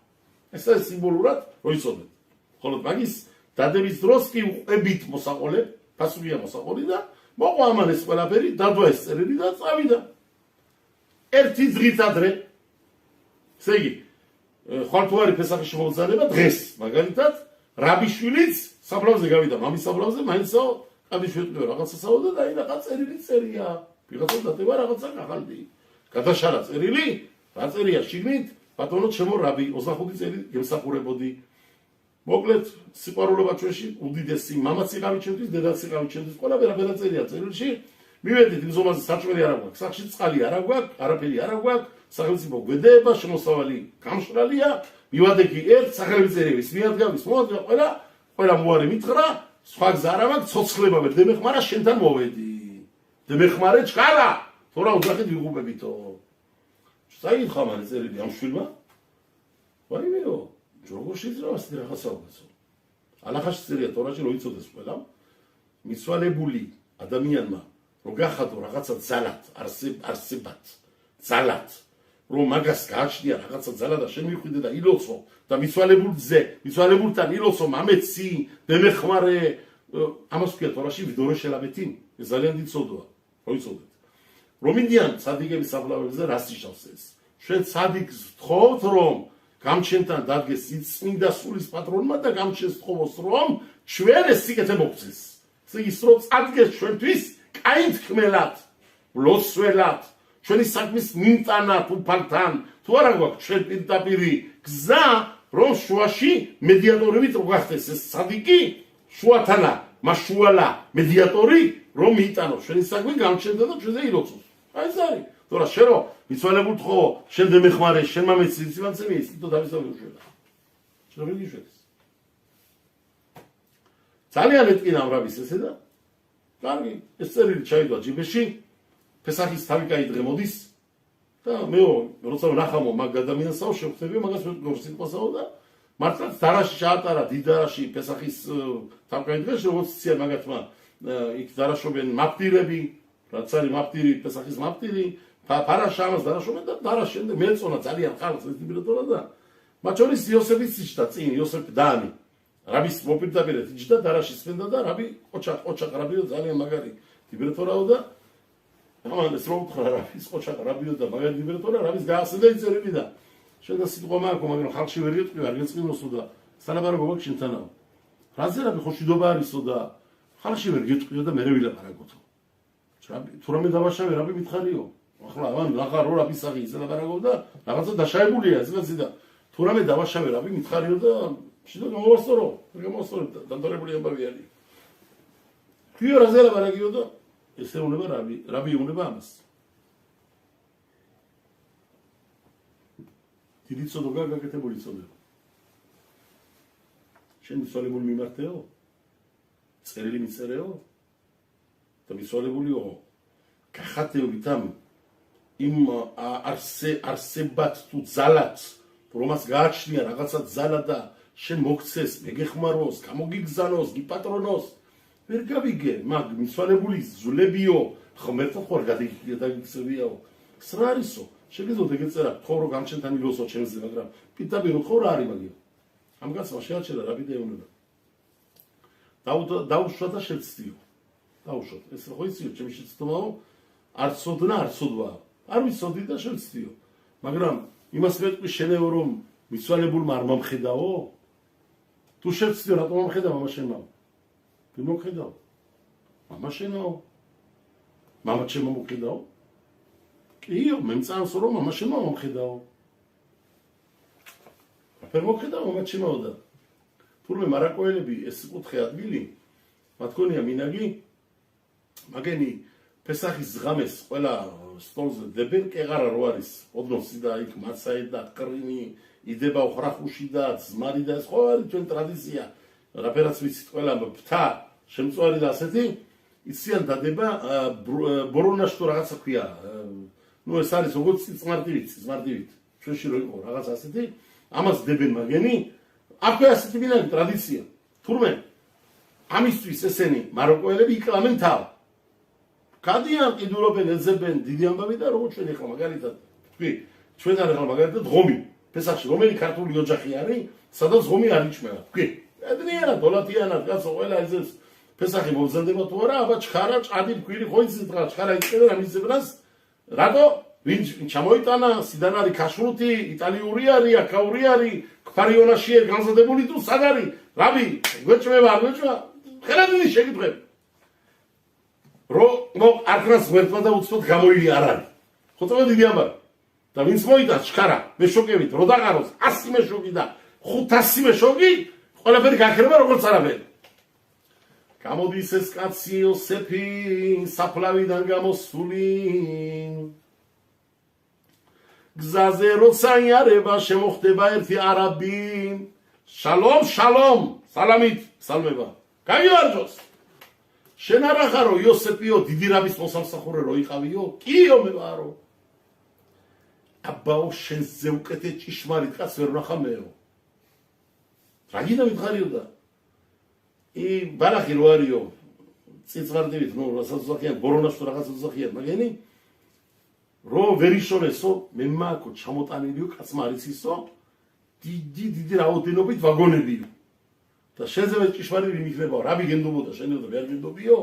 ეს არის სიმბოლურად რო იცოდეთ. ხოლო მაგის დადების დროს კი უყვებით მოსაყოლე, პასუხია მოსაყოლი და მოყვა ამან ეს ყველაფერი, დადვა ეს წერილი და წავიდა. ერთი დღით ადრე, ესე იგი, ხვალთუარი ფესახის შემოძალება დღეს, მაგალითად, რაბიშვილიც საფლავზე გავიდა, მამის საფლავზე, მაინცო კადიშვეტყიო რაღაცასაო და აი რაღაც წერილი წერია. ვიღაცა დადება რაღაცა კახალდი. გადაშარა წერილი, რა წერია შიგნით, ბატონო ჩემო რაბი, 25 წელი გემსახურებოდი. მოკლედ, სიყვარულობა ჩვენში უდიდესი, მამაც იყავით ჩემთვის, დედაც იყავით ჩემთვის, ყველაფერი წერია წერილში. მივედით იმ ზომაზე საჭმელი არ აქვს, სახში წყალი არ აქვს, არაფერი არ აქვს, სახელმწიფო გვედეება, შემოსავალი გამშრალია, მივადექი ერთ სახელმწიფოების მიადგავის, მოადგა ყველა მოარი მითხრა, სხვა გზა არ აქვს, ცოცხლება ვერ დემეხმარა, შენთან მოვედი. დემეხმარე ჩქარა, თორა უძახით ვიღუპებითო. საერთოდ მან წერილი ამ შვილმა? ვაიმეო, როგორ შეიძლება ასეთი რაღაცა უგაცო? ალახაში წერია თორაში რომ იცოდეს ყველა, მიცვალებული ადამიანმა რომ გახადო რაღაცა ძალად, არსებად, ძალად, რომ მაგას გააჩნია რაღაცა ძალა და შენ მიხვიდე და ილოცო და მიცვალებულთან ილოცო მამეცი, დემეხმარე, ამას ვქია თორაში ვიდორე შელაბეთი, ეს ძალიან დიდ სოდოა, რო იცოდეთ. რომიდიან ცადიგების საფლავებზე რას ნიშნავს ეს? ჩვენ ცადიგს ვთხოვთ რომ გამჩენთან დადგეს წმინდა სულის პატრონმა და გამჩენს თხოვოს რომ ჩვენ ეს სიკეთე მოგწეს. ესე იგი, რომ წადგეს ჩვენთვის კაი თქმელად, ლოცველად, ჩვენი საქმის მიმტანად უფალთან, თუ არა გვაქვს ჩვენ პირდაპირი გზა, რომ შუაში მედიატორებით რო გახდეს ეს ცადიკი, შუათანა, მაშუალა მედიატორი, რომ მიიტანოს ჩვენი საქმე გამჩენდა და ჩვენზე ილოცოს. აი ეს არის. თორა შენ რო მიცვალებულ თხოვ, შენ დემეხმარე, შენ მამეცი ცივანცემი ის თვითონ დავისწავლე უშველა. შენ როგორ გიშვებს? ძალიან ეტკინა ამ რაბის ესე და კარგი, ეს წერილი ჩაიდვა ჯიბეში, ფესახის თავი კაი მოდის და მეო, როცა ვნახამო მაგ ადამიანსაო, შევხვდები მაგას როგორ სიტყვასაო და მართლაც დარაში ჩაატარა დიდარაში ფესახის თავკაი დღეს, როგორც იციან მაგათმა იქ დარაშობენ მაფტირები, რაც არის მაფტირი, ფესახის მაფტირი, ფარაშა ამას დარაშობენ და დარაში შემდეგ მეეწონა ძალიან ხალხს ეს ლიბერატორა და მათ შორის იოსებიც იჯდა წინ, იოსებ დაანი. რაბის მოპირდაპირეთ იჯდა დარაში სვენდა და რაბი ყოჩა რაბიო ძალიან მაგარი ლიბერატორაო და ამან ეს რომ თქვა რაბის ყოჩა რაბიო და მაგარი ლიბერატორა რაბის გაასწრდა იწერილი და შენ და სიტყვა მაქვს, მაგრამ ხალხში ვერ ეტყვი, არ გეწყინოსო და სანაბარო გოგო შენთანაო. რაზე რაბი ხოშიდობა არისო და ხალხში ვერ გეტყვიო და მე ვილაპარაკოთო. თუ რამე დავაშავე რაბი მითხარიო. ახლა ამან ნახარ რო რაბის სახი ისე ლაპარაკობ და რაღაცა დაშაებულია ეს კაცი და თუ რამე დავაშავე რაბი მითხარიო და შიდა გამოვასწორო, დამთავრებული ამბავი არის. ქვიო რაზე ლაპარაკიო და ესე უნება რაბი უნება ამას. დიდი წოდога გაკეთებული წოდება. შენ მიცვალებული მიმართეო? წერილი მიწერეო? და მიცვალებულიო? გახატეობით ამ იმ არსებად თუ ძალად, რომას გააჩნია რაღაცა ძალა და შენ მოგცეს, მეგეხმაროს, გამოგიგზავნოს, გიპატრონოს, ვერ გავიგე, მაგ მიცვალებული ზვლებიო, ხმერთად ხوار გადაგიქცევიაო. ეს რა არისო? შეგეძლოთ ეგეწერა, თქო რომ გამჩენთან ილოსო ჩემზე, მაგრამ პირდაპირ თქო რა არის მაგიო. ამ კაცმა შეაჩერა რა ბიდეუნება. დაუშვა და შეცდიო. დაუშვათ. ეს ხო იციო, ჩემი შეცდომაო, არ ცოდნა, არ ცოდვა. არ ვიცოდი და შეცდიო. მაგრამ იმას მეტყვი შენეო რომ მიცვალებულმა არ მომხედაო? თუ შეცდიო რატომ მომხედა მამა შენმა? თუ მომხედაო? მამა შენო? მამა ჩემო მომხედაო? კიო, მე მწამს რომ მამა შენმა მომხედაო. აფერ მომხედაო მამა ჩემო და თურმე მარაკოელები ეს კუთხე ადგილი მათ ქონია მინაგი მაგენი ფესახის ღამეს ყველა სტოლზე დებენ კეღარა რო არის ოდნოსი და იქ მაცაი და ყრინი იდება ხრახუში და ძმარი და ეს ხო არის ჩვენ ტრადიცია რაფერაც ვიცით ყველა ფთა შემწვარი და ასეთი იციან დადება ბორონაში თუ რაღაცა ქვია ნუ ეს არის როგორც წმარდივით ჩვენში რო იყო რაღაც ასეთი ამას დებენ მაგენი აქვე ასეთი მინაგი ტრადიცია თურმე ამისთვის ესენი მაროკოელები იკლამენ თავ გადიან ყიდულობენ ეძებენ დიდი ამბავი და როგორც ჩვენ ახლა მაგალითად თქვი ჩვენ არ ახლა მაგალითად ღომი ფესახში რომელი ქართული ოჯახი არის სადაც ღომი არ იჭმება თქვი ედნიანად დოლათიანად კაცო ყველა ეს ფესახი მოგზადდება თუ არა აბა ჩხარა ჭადი ფქვილი ხო იცით რა ჩხარა იწყებენ ამის ზებრას რატო ვინ ჩამოიტანა სიდანარი ქაშრუთი იტალიური არის აქაური არის ქფარიონაში განზადებული თუ სად არის რაბი გვეჭმება არ გვეჭმა ხელადილი შეკითხვები რო არქნას ვერთმა და უცბად გამოილი არ არის ხო წავედი დიდი ამბავი და ვინც მოიტანს ჩქარა მეშოკებით რო დაღაროს 100 მეშოკი და 500 მეშოკი ყველაფერი გაქრება როგორც არაფერი გამოდის ეს კაცი იოსეფი საფლავიდან გამოსული გზაზე როცა იარება შემოხდება ერთი არაბი შალომ შალომ სალამით სალმება გაიარჯოს შენ არ ახარო იოსეფიო დიდი რაბის მოსამსახურე რო იყავიო კიო მე ვარო აბაო შენზე უკეთე ჭიშმარიტ კაც ვერ ვნახა მეო რა გინდა მითხარიო და ბალახი რო არისო წიწვარდივით ნუ რასაც უზახიან ბორონაში თუ რაღაც უზახიან მაგენი რო ვერიშონესო მე მაქო ჩამოტანილიო კაცმა არიცისო დიდი რაოდენობით ვაგონებიო და შენზე ჭიშმარიტი მიქნებაო რაბი გენდობოდა შენო და ვერ გენდობიო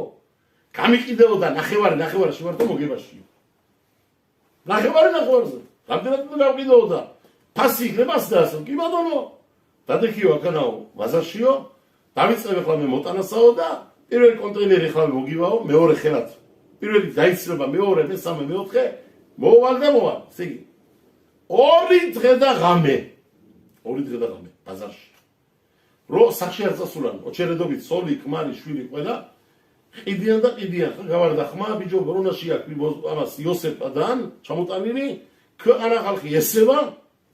გამიყიდეოდა ნახევარი შევართო მოგებაშიო ნახევარზე რამდენად გავყიდეოდა ფასი იქნება ასდასო კი ბატონო დადექიო აქანაო ბაზარშიო დავიწყებ ახლა მე მოტანასაო და პირველი კონტეინერი ახლა მოგივაო მეორე ხელად პირველი დაიცრება მეორე მესამე მეოთხე მოვალ ესე იგი ორი დღე და ღამე ბაზარში რო სახში არ წასულან ოჩერედობით სოლი ქმარი შვილი ყველა ყიდიან და ყიდიან გავარდა ხმა ბიჭო ბორონაში აქ ამას იოსეფადან ჩამოტანილი ქვეყანა ხალხი ესევა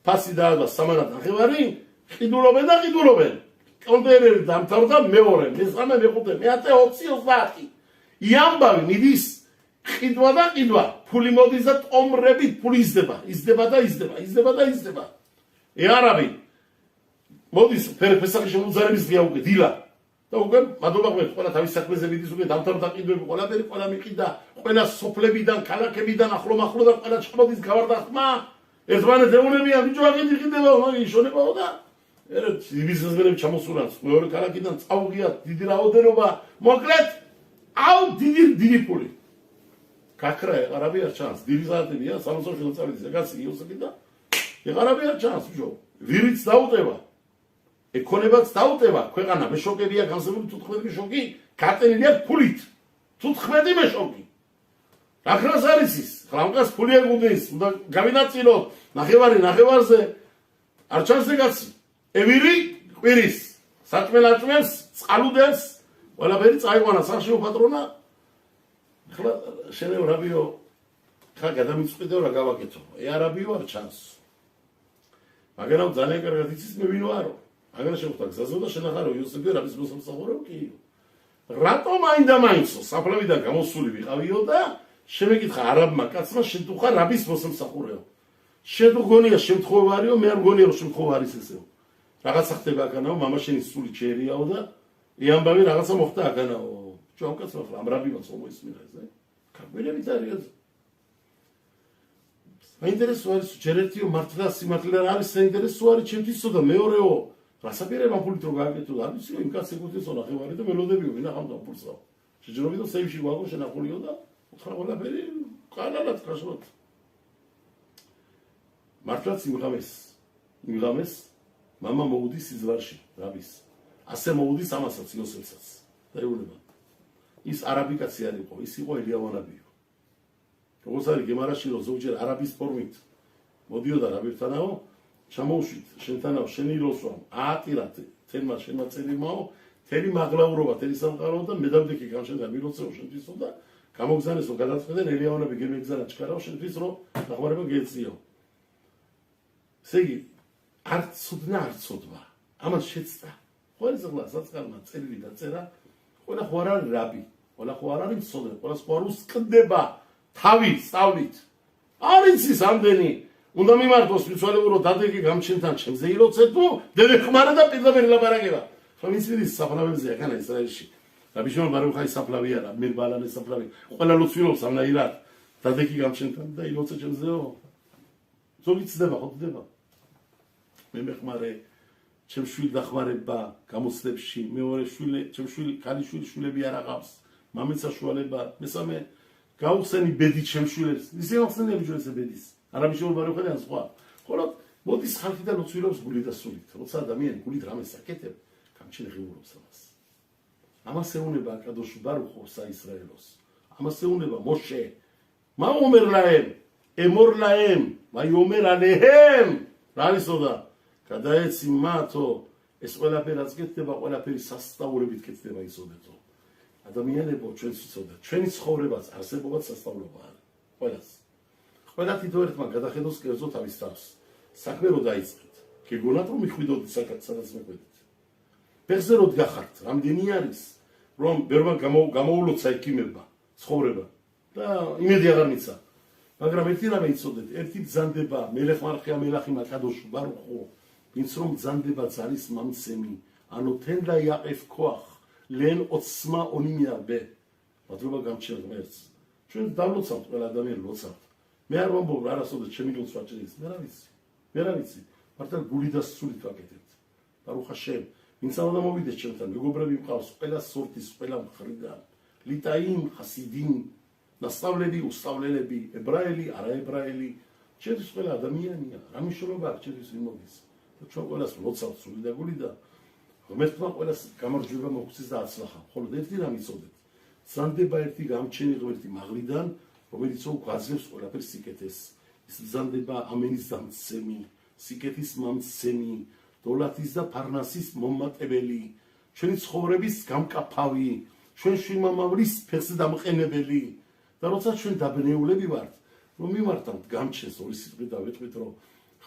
ფასი დაადვა 3 ნახევარი ყიდულობენ კონტეინერი დამთავრდა მეორე მესამე მეხუთე მეათე 20 იამბავი მიდის ყიდვა და ყიდვა ფული მოდის და ტომრებით ფული იზრდება არაბი მოდის ფესახის შემოძარების დღეა უკვე დილა და უკვე მადლობა გქონდეთ ყველა თავის საქმეზე მიდის უკვე დამთავრდა ყიდვები ყველაფერი ყველა მიყიდა ყველა სოფლებიდან ქალაქებიდან ახლომახლოდან ყველა ჩამოდის გავარდა ხმა ერთმანეთს ეუბნებიან ბიჭო აგეთი ყიდება მაგ იშონებაო და ერთ ბიზნესმენები ჩამოსულან მეორე ქალაქიდან წავღია დიდი რაოდენობა მოკლედ აუ დიდი ფული გაქრა ეყარაბი არ ჩანს დიდი საათებია 67 წელიწადის ეგაცი იოსები და ეყარაბი არ ჩანს ბიჭო ვირიც დაუტევა ეკონებაც დაუტევა ქვეყანა მეშოკებია განსაკუთრებით 15 მეშოკი გატენილია ფულით 15 მეშოკი რაკრას არის ის ხლამკას ფული ეგუდეს უნდა გავინაწილოთ ნახევარზე არ ჩანს ეგაცი ევირი ყვირის საჭმელაჭმელს წყალუდელს ყველაფერი წაიყვანა სახში უპატრონა ახლა შენეო რაბიო ხა გადამიწყვიდეო რა გავაკეთო არაბიო არ ჩანს მაგრამ ძალიან კარგად იცის მე ვინ ვარო აგერ შეხვდა გზაზე და შენახარო იოსეფი რაბის მოსამსახურეო კიო რატომ მაინცო საფლავიდან გამოსული ვიყავიო და შემეკითხა არაბმა კაცმა შენ თუ ხარ რაბის მოსამსახურეო შენ თუ გონია შემთხვევა არისო მე არ მგონია რომ შემთხვევა არის ესეო რაღაცა ხდება აქანაო მამა შენი სული ჩერიაო და იამბავი რაღაცა მოხდა აქანაო ჩვენ კაცმა ხლა ამ რაბიმაც მოისმინა ესე კაბელებით არის საინტერესო არის ჯერეთიო მართლა სიმართლე არის საინტერესო არის ჩემთვისო და მეორეო რასაპირება ფულით რო გააკეთო და არისო იმ კაცს ეკუთვნისო ნახევარი და მელოდებიო ვინახავდა ფულსა შეჯერობით სეიმში გვაგო შენახულიო და უთხრა ყველაფერი კანალად კაშროთ მართლაც იმღამეს მამა მოუდის სიძვარში რაბის ასე მოუდის ამასაც იოსებსაც დაეულება ის არაბი კაცი არ იყო ის იყო ელიავანაბიო როგორც არის გემარაში რომ ზოგჯერ არაბის ფორმით მოდიოდა რაბირთანაო ჩამოუშვით შენთანავ შენი როსვამ აატირათ თენმა შენმა წერიმაო თელი მაღლაურობა თელი სამყარო და მედამდე კი გამშენდა მილოცეო შენთვისო და გამოგზანესო გადაწყვეტენ ელიავანაბი გემეგზანა ჩქარაო შენთვის რომ დახმარება გეწიო ესე იგი არ ცუდნა არ ცოდვა ამას შეცდა ყველა ზღლა საწყალმა წერილი დაწერა ყველა ხო არ არის რაბი ყველა ხო არ არის მცოდნე ყველა ხო არ უსყდება თავი სწავლით არის ის ამდენი უნდა მიმართოს მიცვალებურო დადეგი გამჩენთან ჩემზე ილოცეთ თუ დედე ხმარა და პირდაპირ ლაპარაკება ხო ვიცით საფლავებზეა განა ისრაელში რაბი შიმონ ბარუხაი საფლავი არა მე ბალანე საფლავი ყველა ლოცვირობს ამნაირად დადეგი გამჩენთან და ილოცე ჩემზეო ზოგი ცდება ხო ცდება მე მეხმარე ჩემ შვილ დახმარება გამოცდებში მეორე შვილი ჩემ შვილი ქალიშვილი შვილები არ აღავს მამიცა შუალება მესამე გაუხსენი ბედი ჩემ შვილებს ისე ახსენები ჩვენს ბედის არამე შემობაროხენ ან სხვა ხოლო მოდის ხალხი და ლოცვირობს გული და სულით როცა ადამიანი გულით რამეს აკეთებ გამჩენ ღიურობს ამას ეუნება აკადოშ ბარუხო საისრაელოს ამას ეუნება მოშე მა ომერ ლაემ ემორ ლაემ ვაიომერ ალეჰემ რა ისოდა გადაეცი მათო ეს ყველაფერაც კეთდება ყველაფერი სასწაულებით კეთდება ისოდეთო ადამიანებო ჩვენც ვიცოდეთ ჩვენი ცხოვრებაც არსებობაც სასწაულობა არის ყველას ყველა თითო ერთმა გადახედოს კერძო თავის თავს საქმე რო დაიწყეთ გეგონათ რომ მიხვიდოთ სადაც მეყვედით ფეხზე რო დგახართ რამდენი არის რომ ბერმა გამოულოცა იქიმება ცხოვრება და იმედი აღარ მიცა მაგრამ ერთი რამე იცოდეთ ერთი ბრძანდება მელეხმარხია მელახიმა კადოშ ბარუხო ვინც რომ ბრძანდება ძალის მამცემი ანუ თენდა იაყეფ ქოახ ლენ ოცმა ონიმიაბე მადლობა გამჩენ ღმერთს ჩვენ დავლოცავთ ყველა ადამიანი ლოცავთ მე არ ვამბობ არასოდეს ჩემი ლოცვა ჭრის მე რა ვიცი მართლა გული და სულით ვაკეთებთ ბარუხ ჰაშემ ვინც უნდა მოვიდეს ჩემთან მეგობრები მყავს ყველა სორტის ყველა მხრიდან ლიტაიმ ხასი딘 ნასწავლები უსწავლელები ებრაელი არაებრაელი ჩემთვის ყველა ადამიანია რა მნიშვნელობა აქვს ჩემთვის ვინ მოდის და ჩვენ ყველას ლოცავთ სული და გული და ღმერთმა ყველას გამარჯვება მოგცეს და აცლახა ხოლო ერთი რამ იცოდეთ ზანდება ერთი გამჩენი ღმერთი მაღლიდან რომელიც უგვაძლევს ყველაფერს სიკეთეს ის ზანდება ამენის დამცემი სიკეთის მამცემი დოლათის და ფარნასის მომატებელი ჩვენი ცხოვრების გამკაფავი ჩვენ შვილმამავლის ფეხზე დამყენებელი და როცა ჩვენ დაბნეულები ვართ რომ მიმართავთ გამჩენს ორი სიტყვით და ვეტყვით რომ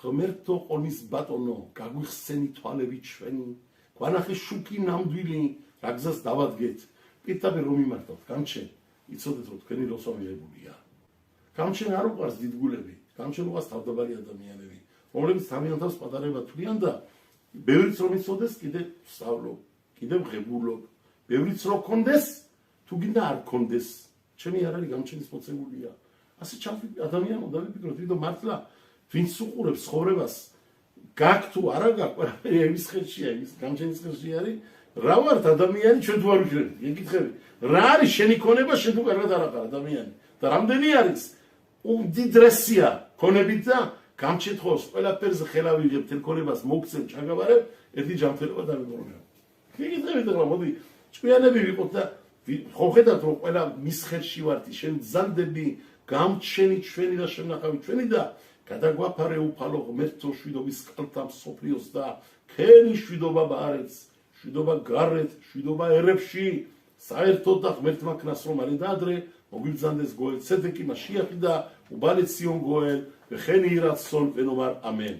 ღმერთო ყონის ბატონო გაგვიხსენი თვალები ჩვენი გვანახე შუქი ნამდვილი რა გზას დავადგეთ პირდაპირ რომ მიმართავთ გამჩენ იცოდეთ რომ თქვენი ლოცვა მიღებულია გამჩენ არ უყვარს დიდგულები გამჩენ უყვარს თავდაბარი ადამიანები რომლებიც თავიანთ თავს პატარება თვლიან და ბევრიც რომ იცოდეს კიდე სწავლობ კიდე ღებულობ ბევრიც რო კონდეს თუ გინდა არ კონდეს ჩემი არ არის გამჩენის მოცემულია ასე ჩავფიქრე ადამიანი უნდა ვიფიქროთ ვიდრე მართლა ვინც უყურებს ცხოვრებას გაქვს თუ არა გაქვს ყველაფერი იმის ხელშია იმის გამჩენის ხელში არის რა ვართ ადამიანი ჩვენ თუ არ ვიქნებით ეკითხები რა არის შენი ქონება შენ თუ კარგად არ აყარ ადამიანი და რამდენი არის უმდიდრესია ქონებით და გამჩენ თხოვს ყველაფერზე ხელა ვიღებ თელ ქონებას მოგცემ ჩაგაბარებ ერთი ჯანმრთელობა დამეგობრება ეკითხებით რა მოდი ჭკვიანები ვიყოთ და ხო ხედავთ რომ ყველა მის ხელში ვართ შენ ბრძანდები გამჩენი ჩვენი და შემნახავი ჩვენი და გადაგვაფარე უფალო ღმერთო შვიდობის კალთა მსოფლიოს და ქენი შვიდობა ბარეთს შვიდობა გარეთ შვიდობა ერებში საერთოდ და ღმერთმა ქნას რომ არი და ადრე მოგვიბრძანდეს გოელ ცედეკი მაშიახი და უბალეთ სიონ გოელ ვეხენი ირაცონ ვენომარ ამენ